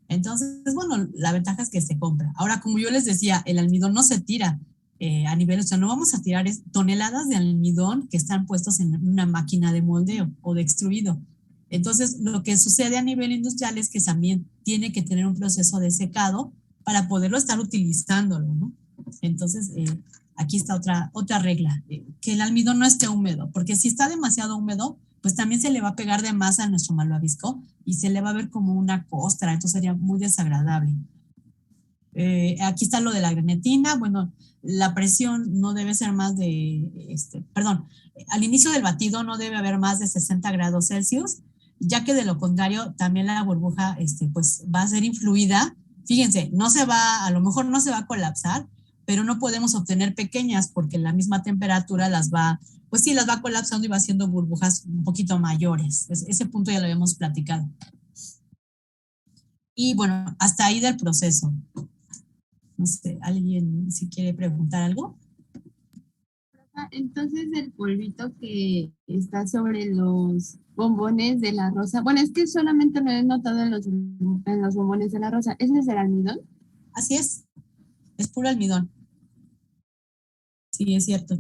Entonces, bueno, la ventaja es que se compra. Ahora, como yo les decía, el almidón no se tira a nivel, o sea, no vamos a tirar toneladas de almidón que están puestos en una máquina de moldeo o de extruido. Entonces, lo que sucede a nivel industrial es que también tiene que tener un proceso de secado para poderlo estar utilizándolo, ¿no? Entonces, aquí está otra regla, que el almidón no esté húmedo, porque si está demasiado húmedo, pues también se le va a pegar de más a nuestro malvavisco y se le va a ver como una costra, entonces sería muy desagradable. Aquí está lo de la grenetina, bueno, la presión no debe ser más perdón, al inicio del batido no debe haber más de 60 grados Celsius, ya que de lo contrario también la burbuja pues va a ser influida. Fíjense, a lo mejor no se va a colapsar, pero no podemos obtener pequeñas porque la misma temperatura pues sí, las va colapsando y va haciendo burbujas un poquito mayores. Ese punto ya lo habíamos platicado. Y bueno, hasta ahí del proceso. No sé, ¿alguien si quiere preguntar algo? Entonces el polvito que está sobre los bombones de la rosa, bueno, es que solamente lo he notado en los bombones de la rosa, ¿ese es el almidón? Así es puro almidón. Sí, es cierto.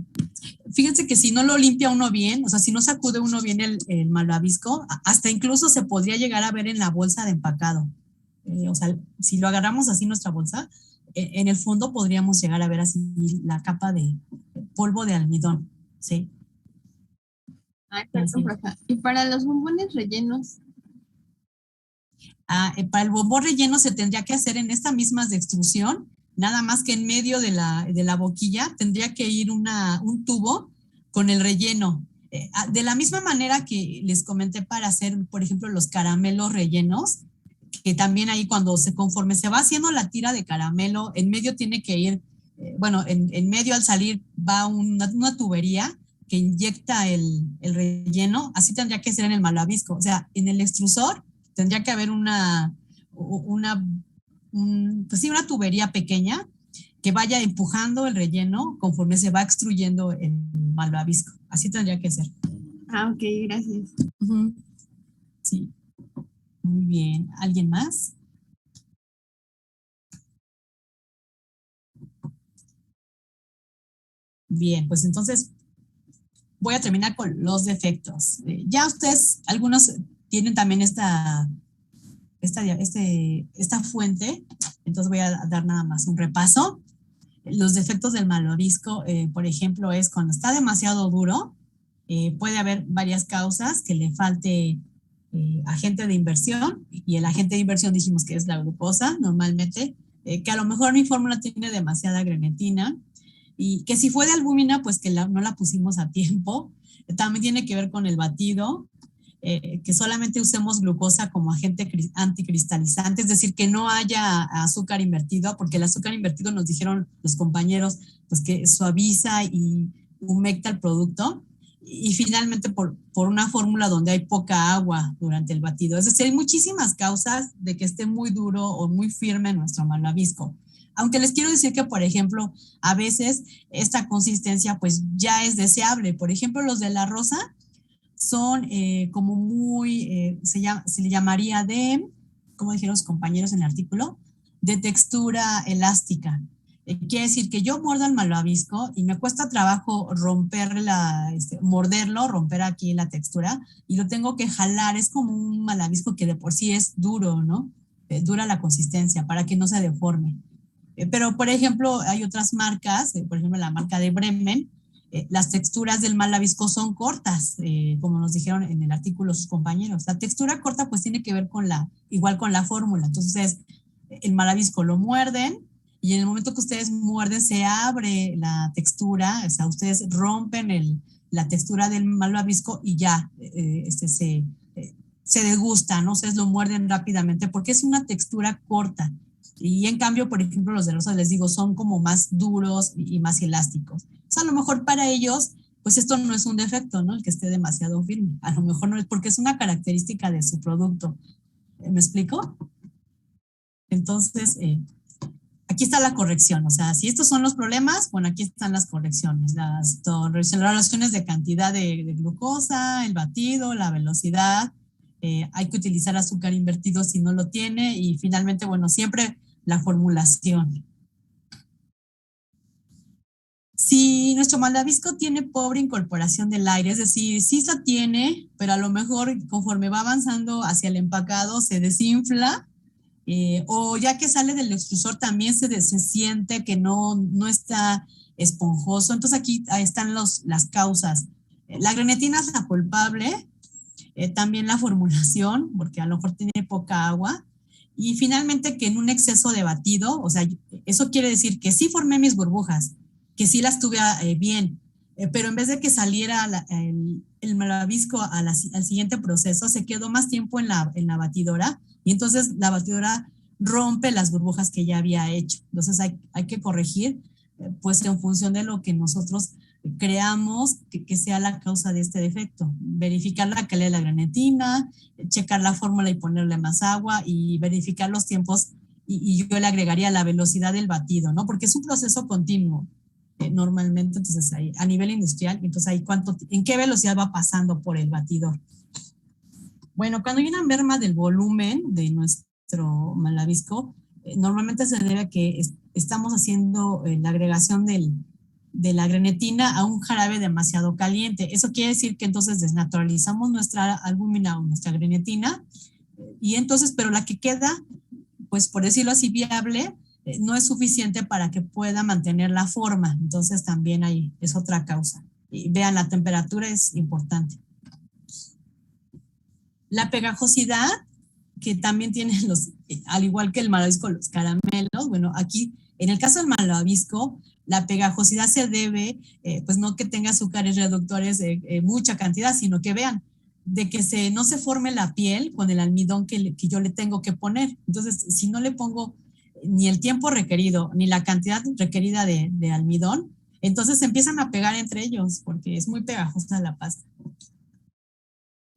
Fíjense que si no lo limpia uno bien, o sea, si no sacude uno bien el malvavisco, hasta incluso se podría llegar a ver en la bolsa de empacado. O sea, si lo agarramos así nuestra bolsa, en el fondo podríamos llegar a ver así la capa de polvo de almidón, ¿sí? Ay, perdón, profe. Y para los bombones rellenos. Para el bombón relleno se tendría que hacer en estas mismas de extrusión, nada más que en medio de la boquilla tendría que ir un tubo con el relleno. De la misma manera que les comenté para hacer, por ejemplo, los caramelos rellenos, que también ahí conforme se va haciendo la tira de caramelo, en medio tiene que ir, bueno, en medio al salir va una tubería que inyecta el relleno, así tendría que ser en el malvavisco, o sea, en el extrusor tendría que haber pues sí, una tubería pequeña que vaya empujando el relleno conforme se va extruyendo el malvavisco, así tendría que ser. Ah, ok, gracias. Sí, muy bien. ¿Alguien más? Bien, pues entonces voy a terminar con los defectos. Ya ustedes, algunos tienen también esta fuente, entonces voy a dar nada más un repaso. Los defectos del malvavisco, por ejemplo, es cuando está demasiado duro, puede haber varias causas, que le falte agente de inversión, y el agente de inversión dijimos que es la glucosa normalmente, que a lo mejor mi fórmula tiene demasiada grenetina, y que si fue de albúmina, pues que no la pusimos a tiempo. También tiene que ver con el batido, que solamente usemos glucosa como agente anticristalizante, es decir, que no haya azúcar invertido, porque el azúcar invertido nos dijeron los compañeros, pues que suaviza y humecta el producto. Y finalmente por una fórmula donde hay poca agua durante el batido. Es decir, hay muchísimas causas de que esté muy duro o muy firme nuestro malvavisco. Aunque les quiero decir que, por ejemplo, a veces esta consistencia pues ya es deseable. Por ejemplo, los de la rosa son como muy, se le llamaría de, como dijeron los compañeros en el artículo, de textura elástica. Quiere decir que yo muerdo el malvavisco y me cuesta trabajo morderlo, romper aquí la textura, y lo tengo que jalar. Es como un malvavisco que de por sí es duro, ¿no? Dura la consistencia para que no se deforme. Pero, por ejemplo, hay otras marcas, por ejemplo, la marca de Bremen, las texturas del malvavisco son cortas, como nos dijeron en el artículo sus compañeros. La textura corta pues tiene que ver igual con la fórmula. Entonces, el malvavisco lo muerden y en el momento que ustedes muerden se abre la textura, o sea, ustedes rompen la textura del malvavisco y ya se degusta, ¿no? Ustedes lo muerden rápidamente porque es una textura corta. Y en cambio, por ejemplo, los de rosa, les digo, son como más duros y más elásticos. O sea, a lo mejor para ellos, pues esto no es un defecto, ¿no? El que esté demasiado firme. A lo mejor no es porque es una característica de su producto. ¿Me explico? Entonces, aquí está la corrección. O sea, si estos son los problemas, bueno, aquí están las correcciones. Las relaciones de cantidad de glucosa, el batido, la velocidad. Hay que utilizar azúcar invertido si no lo tiene. Y finalmente, bueno, siempre la formulación. Si nuestro malvavisco tiene pobre incorporación del aire, es decir, sí se tiene, pero a lo mejor conforme va avanzando hacia el empacado se desinfla, o ya que sale del extrusor también se siente que no está esponjoso. Entonces aquí están las causas. La grenetina es la culpable, también la formulación, porque a lo mejor tiene poca agua, y finalmente que en un exceso de batido, o sea, eso quiere decir que sí formé mis burbujas, que sí las tuve bien, pero en vez de que saliera el malvavisco al siguiente proceso, se quedó más tiempo en la batidora, y entonces la batidora rompe las burbujas que ya había hecho. Entonces hay que corregir, pues en función de lo que nosotros creamos que sea la causa de este defecto. Verificar la calidad de la grenetina, checar la fórmula y ponerle más agua, y verificar los tiempos, y yo le agregaría la velocidad del batido, ¿no? Porque es un proceso continuo normalmente. Entonces ahí, a nivel industrial, entonces ahí en qué velocidad va pasando por el batidor. Bueno, cuando hay una merma del volumen de nuestro malvavisco, normalmente se debe a que estamos haciendo la agregación de la grenetina a un jarabe demasiado caliente. Eso quiere decir que entonces desnaturalizamos nuestra albúmina o nuestra grenetina, y entonces, pero la que queda, pues por decirlo así, viable, no es suficiente para que pueda mantener la forma. Entonces también ahí es otra causa. Y vean, la temperatura es importante. La pegajosidad, que también tienen al igual que el malvavisco, los caramelos. Bueno, aquí, en el caso del malvavisco, la pegajosidad se debe, pues no que tenga azúcares reductores de mucha cantidad, sino que vean, de que no se forme la piel con el almidón que yo le tengo que poner. Entonces, si no le pongo ni el tiempo requerido, ni la cantidad requerida de almidón, entonces se empiezan a pegar entre ellos, porque es muy pegajosa la pasta.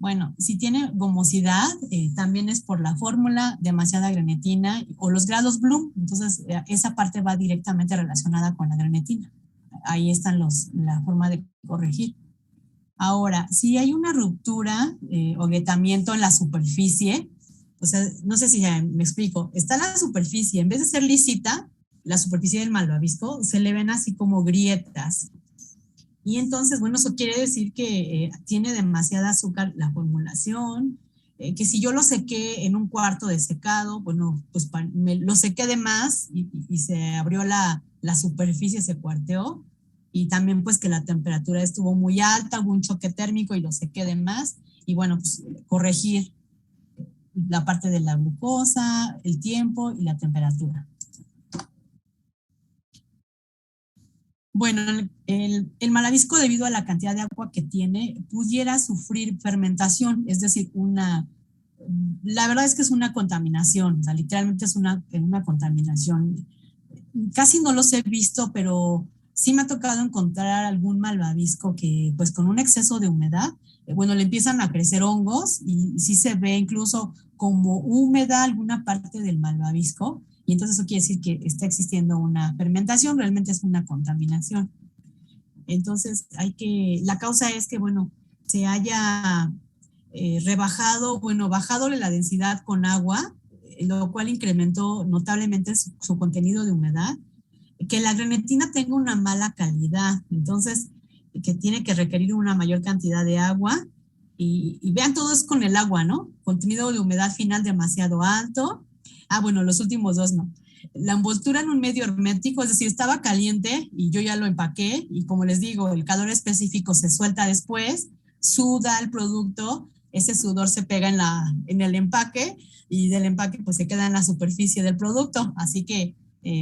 Bueno, si tiene gomosidad, también es por la fórmula, demasiada grenetina o los grados Bloom. Entonces, esa parte va directamente relacionada con la grenetina. Ahí están la forma de corregir. Ahora, si hay una ruptura o agrietamiento en la superficie, o sea, no sé si me explico, está la superficie, en vez de ser lisita, la superficie del malvavisco, se le ven así como grietas. Y entonces, bueno, eso quiere decir que tiene demasiada azúcar la formulación, que si yo lo sequé en un cuarto de secado, bueno, pues me lo sequé de más y se abrió la superficie, se cuarteó, y también pues que la temperatura estuvo muy alta, hubo un choque térmico y lo sequé de más, y bueno, pues corregir la parte de la glucosa, el tiempo y la temperatura. Bueno, el malvavisco, debido a la cantidad de agua que tiene, pudiera sufrir fermentación, es decir, la verdad es que es una contaminación, o sea, literalmente es una contaminación. Casi no los he visto, pero sí me ha tocado encontrar algún malvavisco que, pues con un exceso de humedad, bueno, le empiezan a crecer hongos y sí se ve incluso como húmeda alguna parte del malvavisco, y entonces eso quiere decir que está existiendo una fermentación, realmente es una contaminación. Entonces, la causa es que, bueno, se haya rebajado, bueno, bajado la densidad con agua, lo cual incrementó notablemente su contenido de humedad, que la grenetina tenga una mala calidad, entonces, que tiene que requerir una mayor cantidad de agua, y vean, todo es con el agua, ¿no? Contenido de humedad final demasiado alto. Bueno, los últimos dos no. La envoltura en un medio hermético, es decir, estaba caliente y yo ya lo empaqué, y como les digo, el calor específico se suelta después, suda el producto, ese sudor se pega en el empaque, y del empaque pues se queda en la superficie del producto, así que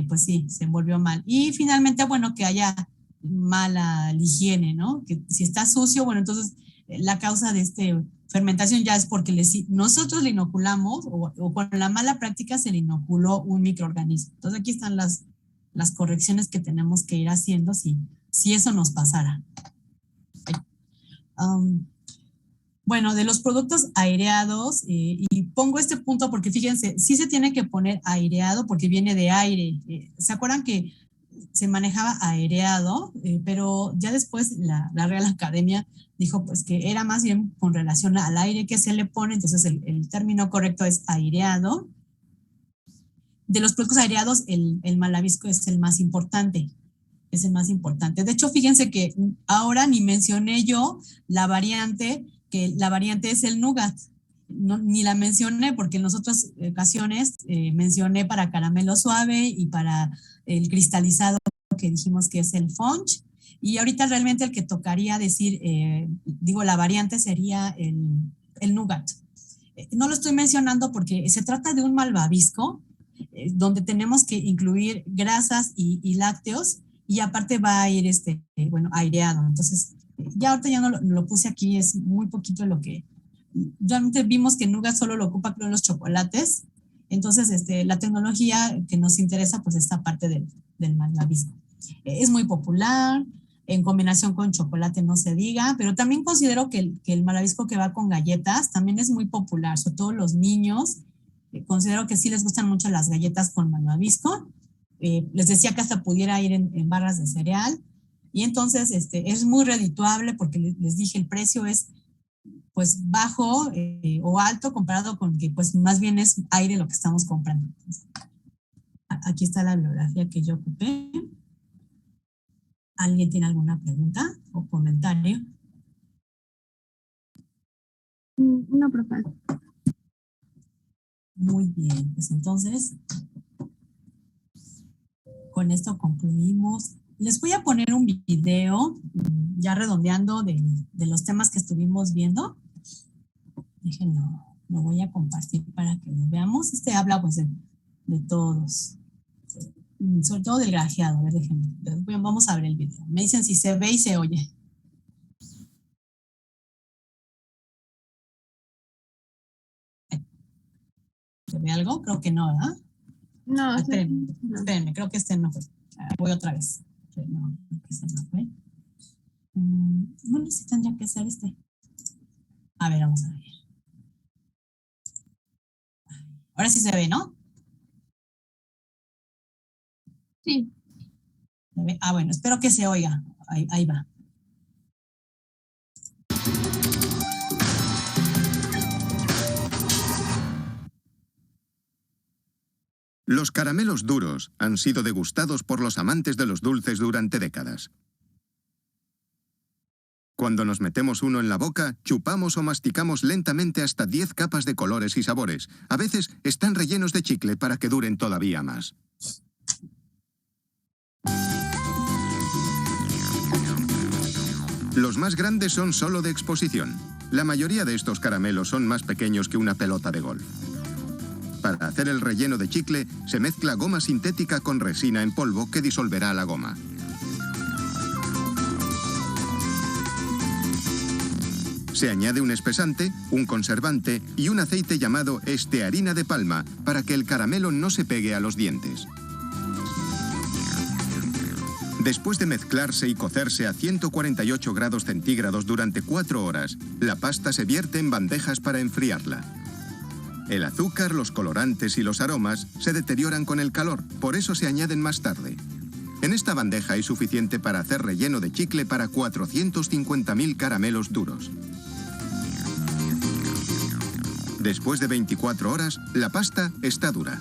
pues sí, se envolvió mal. Y finalmente, bueno, que haya mala higiene, ¿no? Que si está sucio, bueno, entonces la causa de esta fermentación ya es porque nosotros le inoculamos, o con la mala práctica se le inoculó un microorganismo. Entonces aquí están las correcciones que tenemos que ir haciendo si eso nos pasara. Um, bueno, de los productos aireados, y pongo este punto porque fíjense, sí se tiene que poner aireado porque viene de aire. ¿Se acuerdan que se manejaba aireado? Pero ya después la Real Academia dijo pues que era más bien con relación al aire que se le pone, entonces el término correcto es aireado. De los productos aireados, el malvavisco es el más importante. Es el más importante. De hecho, fíjense que ahora ni mencioné yo que la variante es el nougat. No, ni la mencioné porque en las otras ocasiones mencioné para caramelo suave y para el cristalizado que dijimos que es el fudge. Y ahorita realmente el que tocaría decir, la variante sería el nougat. No lo estoy mencionando porque se trata de un malvavisco donde tenemos que incluir grasas y lácteos, y aparte va a ir aireado. Entonces, ya ahorita ya no lo puse aquí, es muy poquito lo que realmente vimos que Nougat solo lo ocupa, creo, los chocolates. Entonces, la tecnología que nos interesa, pues esta parte del malvavisco. Es muy popular, en combinación con chocolate no se diga, pero también considero que el malvavisco que va con galletas también es muy popular, sobre todo los niños. Considero que sí les gustan mucho las galletas con malvavisco. Les decía que hasta pudiera ir en barras de cereal, y entonces es muy redituable porque les dije el precio es pues bajo o alto comparado con que pues más bien es aire lo que estamos comprando. Entonces, aquí está la bibliografía que yo ocupé. ¿Alguien tiene alguna pregunta o comentario? No, profe. Muy bien, pues entonces con esto concluimos. Les voy a poner un video ya redondeando de los temas que estuvimos viendo. Déjenlo, lo voy a compartir para que lo veamos. Habla pues de todos, sobre todo del grajeado. A ver, déjenme, vamos a ver el video. Me dicen si se ve y se oye. ¿Se ve algo? Creo que no, ¿verdad? No, Espérenme, creo que no fue. Voy otra vez. No, que no fue. Bueno, sí tendría que ser A ver, vamos a ver. Ahora sí se ve, ¿no? sí. Bueno, espero que se oiga. Ahí va. Los caramelos duros han sido degustados por los amantes de los dulces durante décadas. Cuando nos metemos uno en la boca, chupamos o masticamos lentamente hasta 10 capas de colores y sabores. A veces están rellenos de chicle para que duren todavía más. Los más grandes son solo de exposición. La mayoría de estos caramelos son más pequeños que una pelota de golf. Para hacer el relleno de chicle, se mezcla goma sintética con resina en polvo que disolverá la goma. Se añade un espesante, un conservante y un aceite llamado estearina de palma para que el caramelo no se pegue a los dientes. Después de mezclarse y cocerse a 148 grados centígrados durante 4 horas, la pasta se vierte en bandejas para enfriarla. El azúcar, los colorantes y los aromas se deterioran con el calor, por eso se añaden más tarde. En esta bandeja hay suficiente para hacer relleno de chicle para 450.000 caramelos duros. Después de 24 horas, la pasta está dura.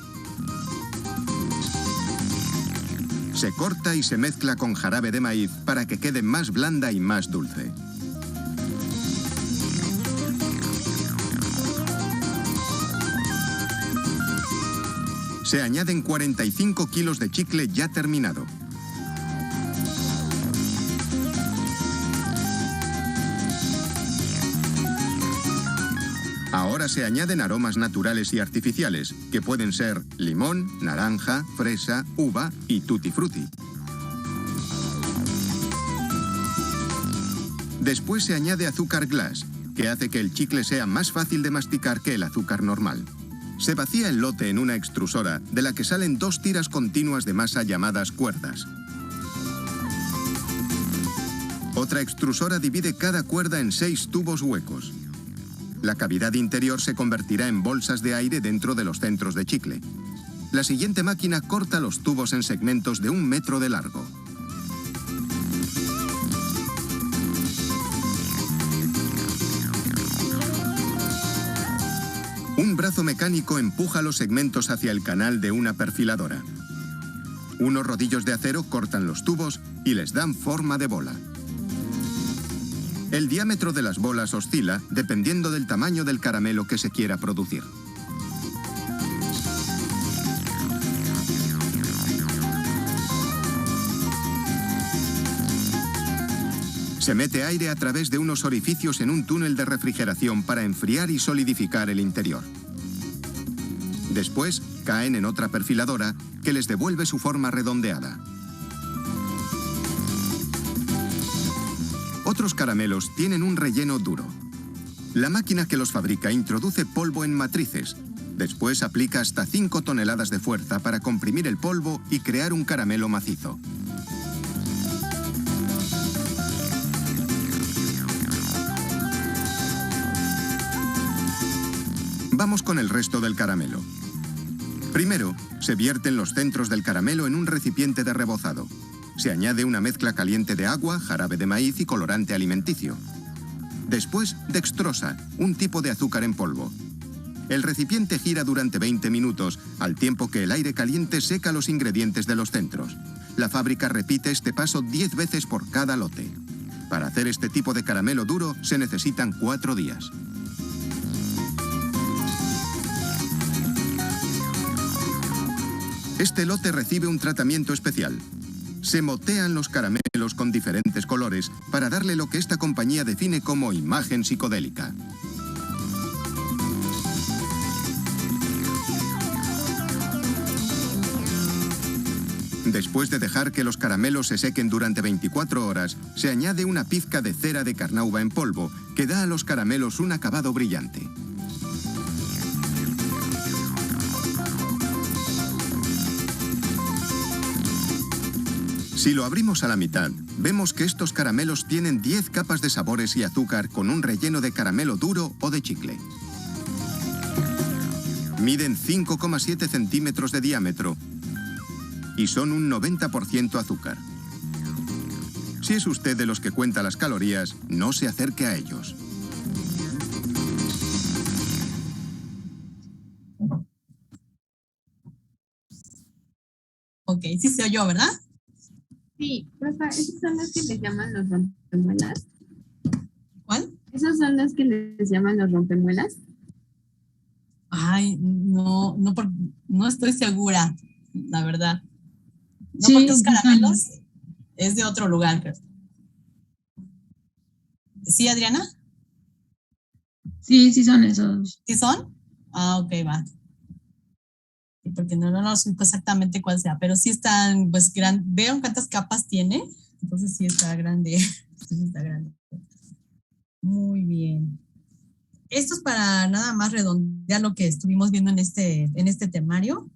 Se corta y se mezcla con jarabe de maíz para que quede más blanda y más dulce. Se añaden 45 kilos de chicle ya terminado. Ahora se añaden aromas naturales y artificiales, que pueden ser limón, naranja, fresa, uva y tutti frutti. Después se añade azúcar glass, que hace que el chicle sea más fácil de masticar que el azúcar normal. Se vacía el lote en una extrusora, de la que salen 2 tiras continuas de masa llamadas cuerdas. Otra extrusora divide cada cuerda en 6 tubos huecos. La cavidad interior se convertirá en bolsas de aire dentro de los centros de chicle. La siguiente máquina corta los tubos en segmentos de 1 metro de largo. Un brazo mecánico empuja los segmentos hacia el canal de una perfiladora. Unos rodillos de acero cortan los tubos y les dan forma de bola. El diámetro de las bolas oscila dependiendo del tamaño del caramelo que se quiera producir. Se mete aire a través de unos orificios en un túnel de refrigeración para enfriar y solidificar el interior. Después caen en otra perfiladora que les devuelve su forma redondeada. Otros caramelos tienen un relleno duro. La máquina que los fabrica introduce polvo en matrices. Después aplica hasta 5 toneladas de fuerza para comprimir el polvo y crear un caramelo macizo. Vamos con el resto del caramelo. Primero, se vierten los centros del caramelo en un recipiente de rebozado. Se añade una mezcla caliente de agua, jarabe de maíz y colorante alimenticio. Después, dextrosa, un tipo de azúcar en polvo. El recipiente gira durante 20 minutos, al tiempo que el aire caliente seca los ingredientes de los centros. La fábrica repite este paso 10 veces por cada lote. Para hacer este tipo de caramelo duro se necesitan 4 días. Este lote recibe un tratamiento especial. Se motean los caramelos con diferentes colores para darle lo que esta compañía define como imagen psicodélica. Después de dejar que los caramelos se sequen durante 24 horas, se añade una pizca de cera de carnauba en polvo, que da a los caramelos un acabado brillante. Si lo abrimos a la mitad, vemos que estos caramelos tienen 10 capas de sabores y azúcar con un relleno de caramelo duro o de chicle. Miden 5,7 centímetros de diámetro y son un 90% azúcar. Si es usted de los que cuenta las calorías, no se acerque a ellos. Ok, sí se oyó, ¿verdad? Sí, profe, esos son los que les llaman los rompemuelas. ¿Esos son los que les llaman los rompemuelas? Ay, no, no estoy segura, la verdad. No, porque Sí, los sí son. caramelos es de otro lugar, creo. ¿Sí, Adriana? Sí, sí son esos. ¿Sí son? Ah, ok, va. Sí, porque no sé exactamente cuál sea, pero sí están, pues, ¿vieron cuántas capas tiene? Entonces sí está grande. Sí está grande. Muy bien. Esto es para nada más redondear lo que estuvimos viendo en este temario.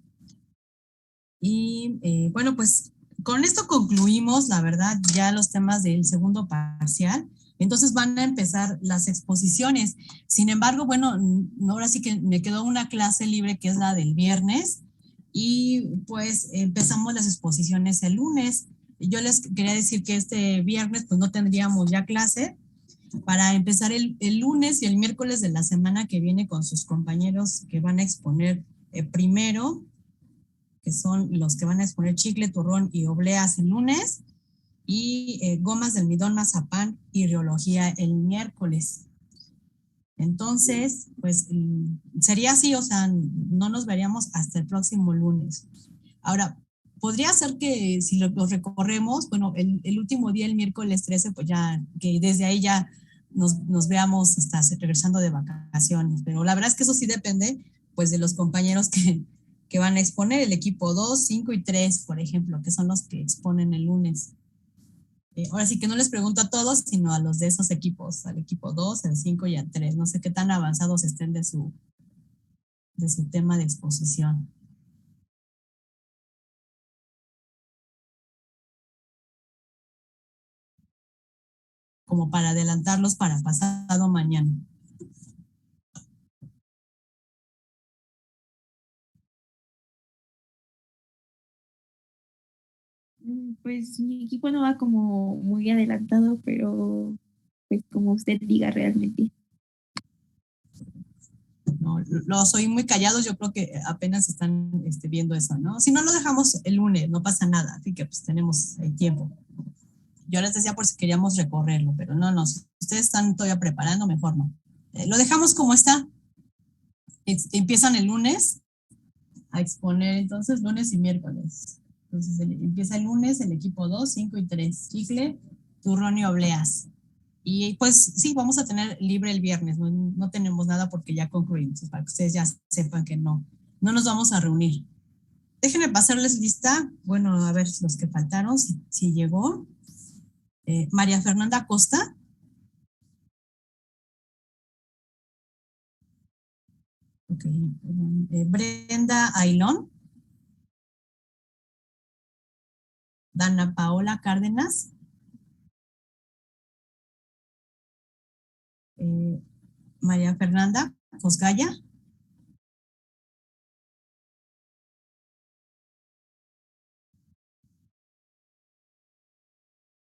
Y bueno, pues con esto concluimos, la verdad, ya los temas del segundo parcial. Entonces van a empezar las exposiciones. Sin embargo, bueno, ahora sí que me quedó una clase libre que es la del viernes y pues empezamos las exposiciones el lunes. Yo les quería decir que este viernes pues no tendríamos ya clase para empezar el lunes y el miércoles de la semana que viene con sus compañeros que van a exponer primero, que son los que van a exponer chicle, turrón y obleas el lunes, y gomas de almidón, mazapán y riología el miércoles. Entonces, pues sería así, o sea, no nos veríamos hasta el próximo lunes. Ahora, podría ser que si lo recorremos, bueno, el último día, el miércoles 13, pues ya, que desde ahí ya nos veamos hasta regresando de vacaciones. Pero la verdad es que eso sí depende, pues, de los compañeros que van a exponer, el equipo 2, 5 y 3, por ejemplo, que son los que exponen el lunes. Ahora sí que no les pregunto a todos, sino a los de esos equipos, al equipo 2, al 5 y al 3. No sé qué tan avanzados estén de su tema de exposición. Como para adelantarlos para pasado mañana. Pues mi equipo no va como muy adelantado, pero pues como usted diga realmente. No, los oí muy callados, yo creo que apenas están viendo eso, ¿no? Si no lo dejamos el lunes, no pasa nada, así que pues tenemos tiempo. Yo les decía por si queríamos recorrerlo, pero no, si ustedes están todavía preparando, mejor no. Lo dejamos como está. Empiezan el lunes a exponer, entonces lunes y miércoles. Entonces empieza el lunes el equipo 2, 5 y 3, chicle, turrón y obleas. Y pues sí, vamos a tener libre el viernes, no tenemos nada porque ya concluimos, para que ustedes ya sepan que no nos vamos a reunir. Déjenme pasarles lista, bueno, a ver los que faltaron, si llegó. María Fernanda Costa. Okay. Brenda Ailón. Dana Paola Cárdenas. María Fernanda Fosgaya.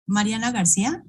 Mariana García.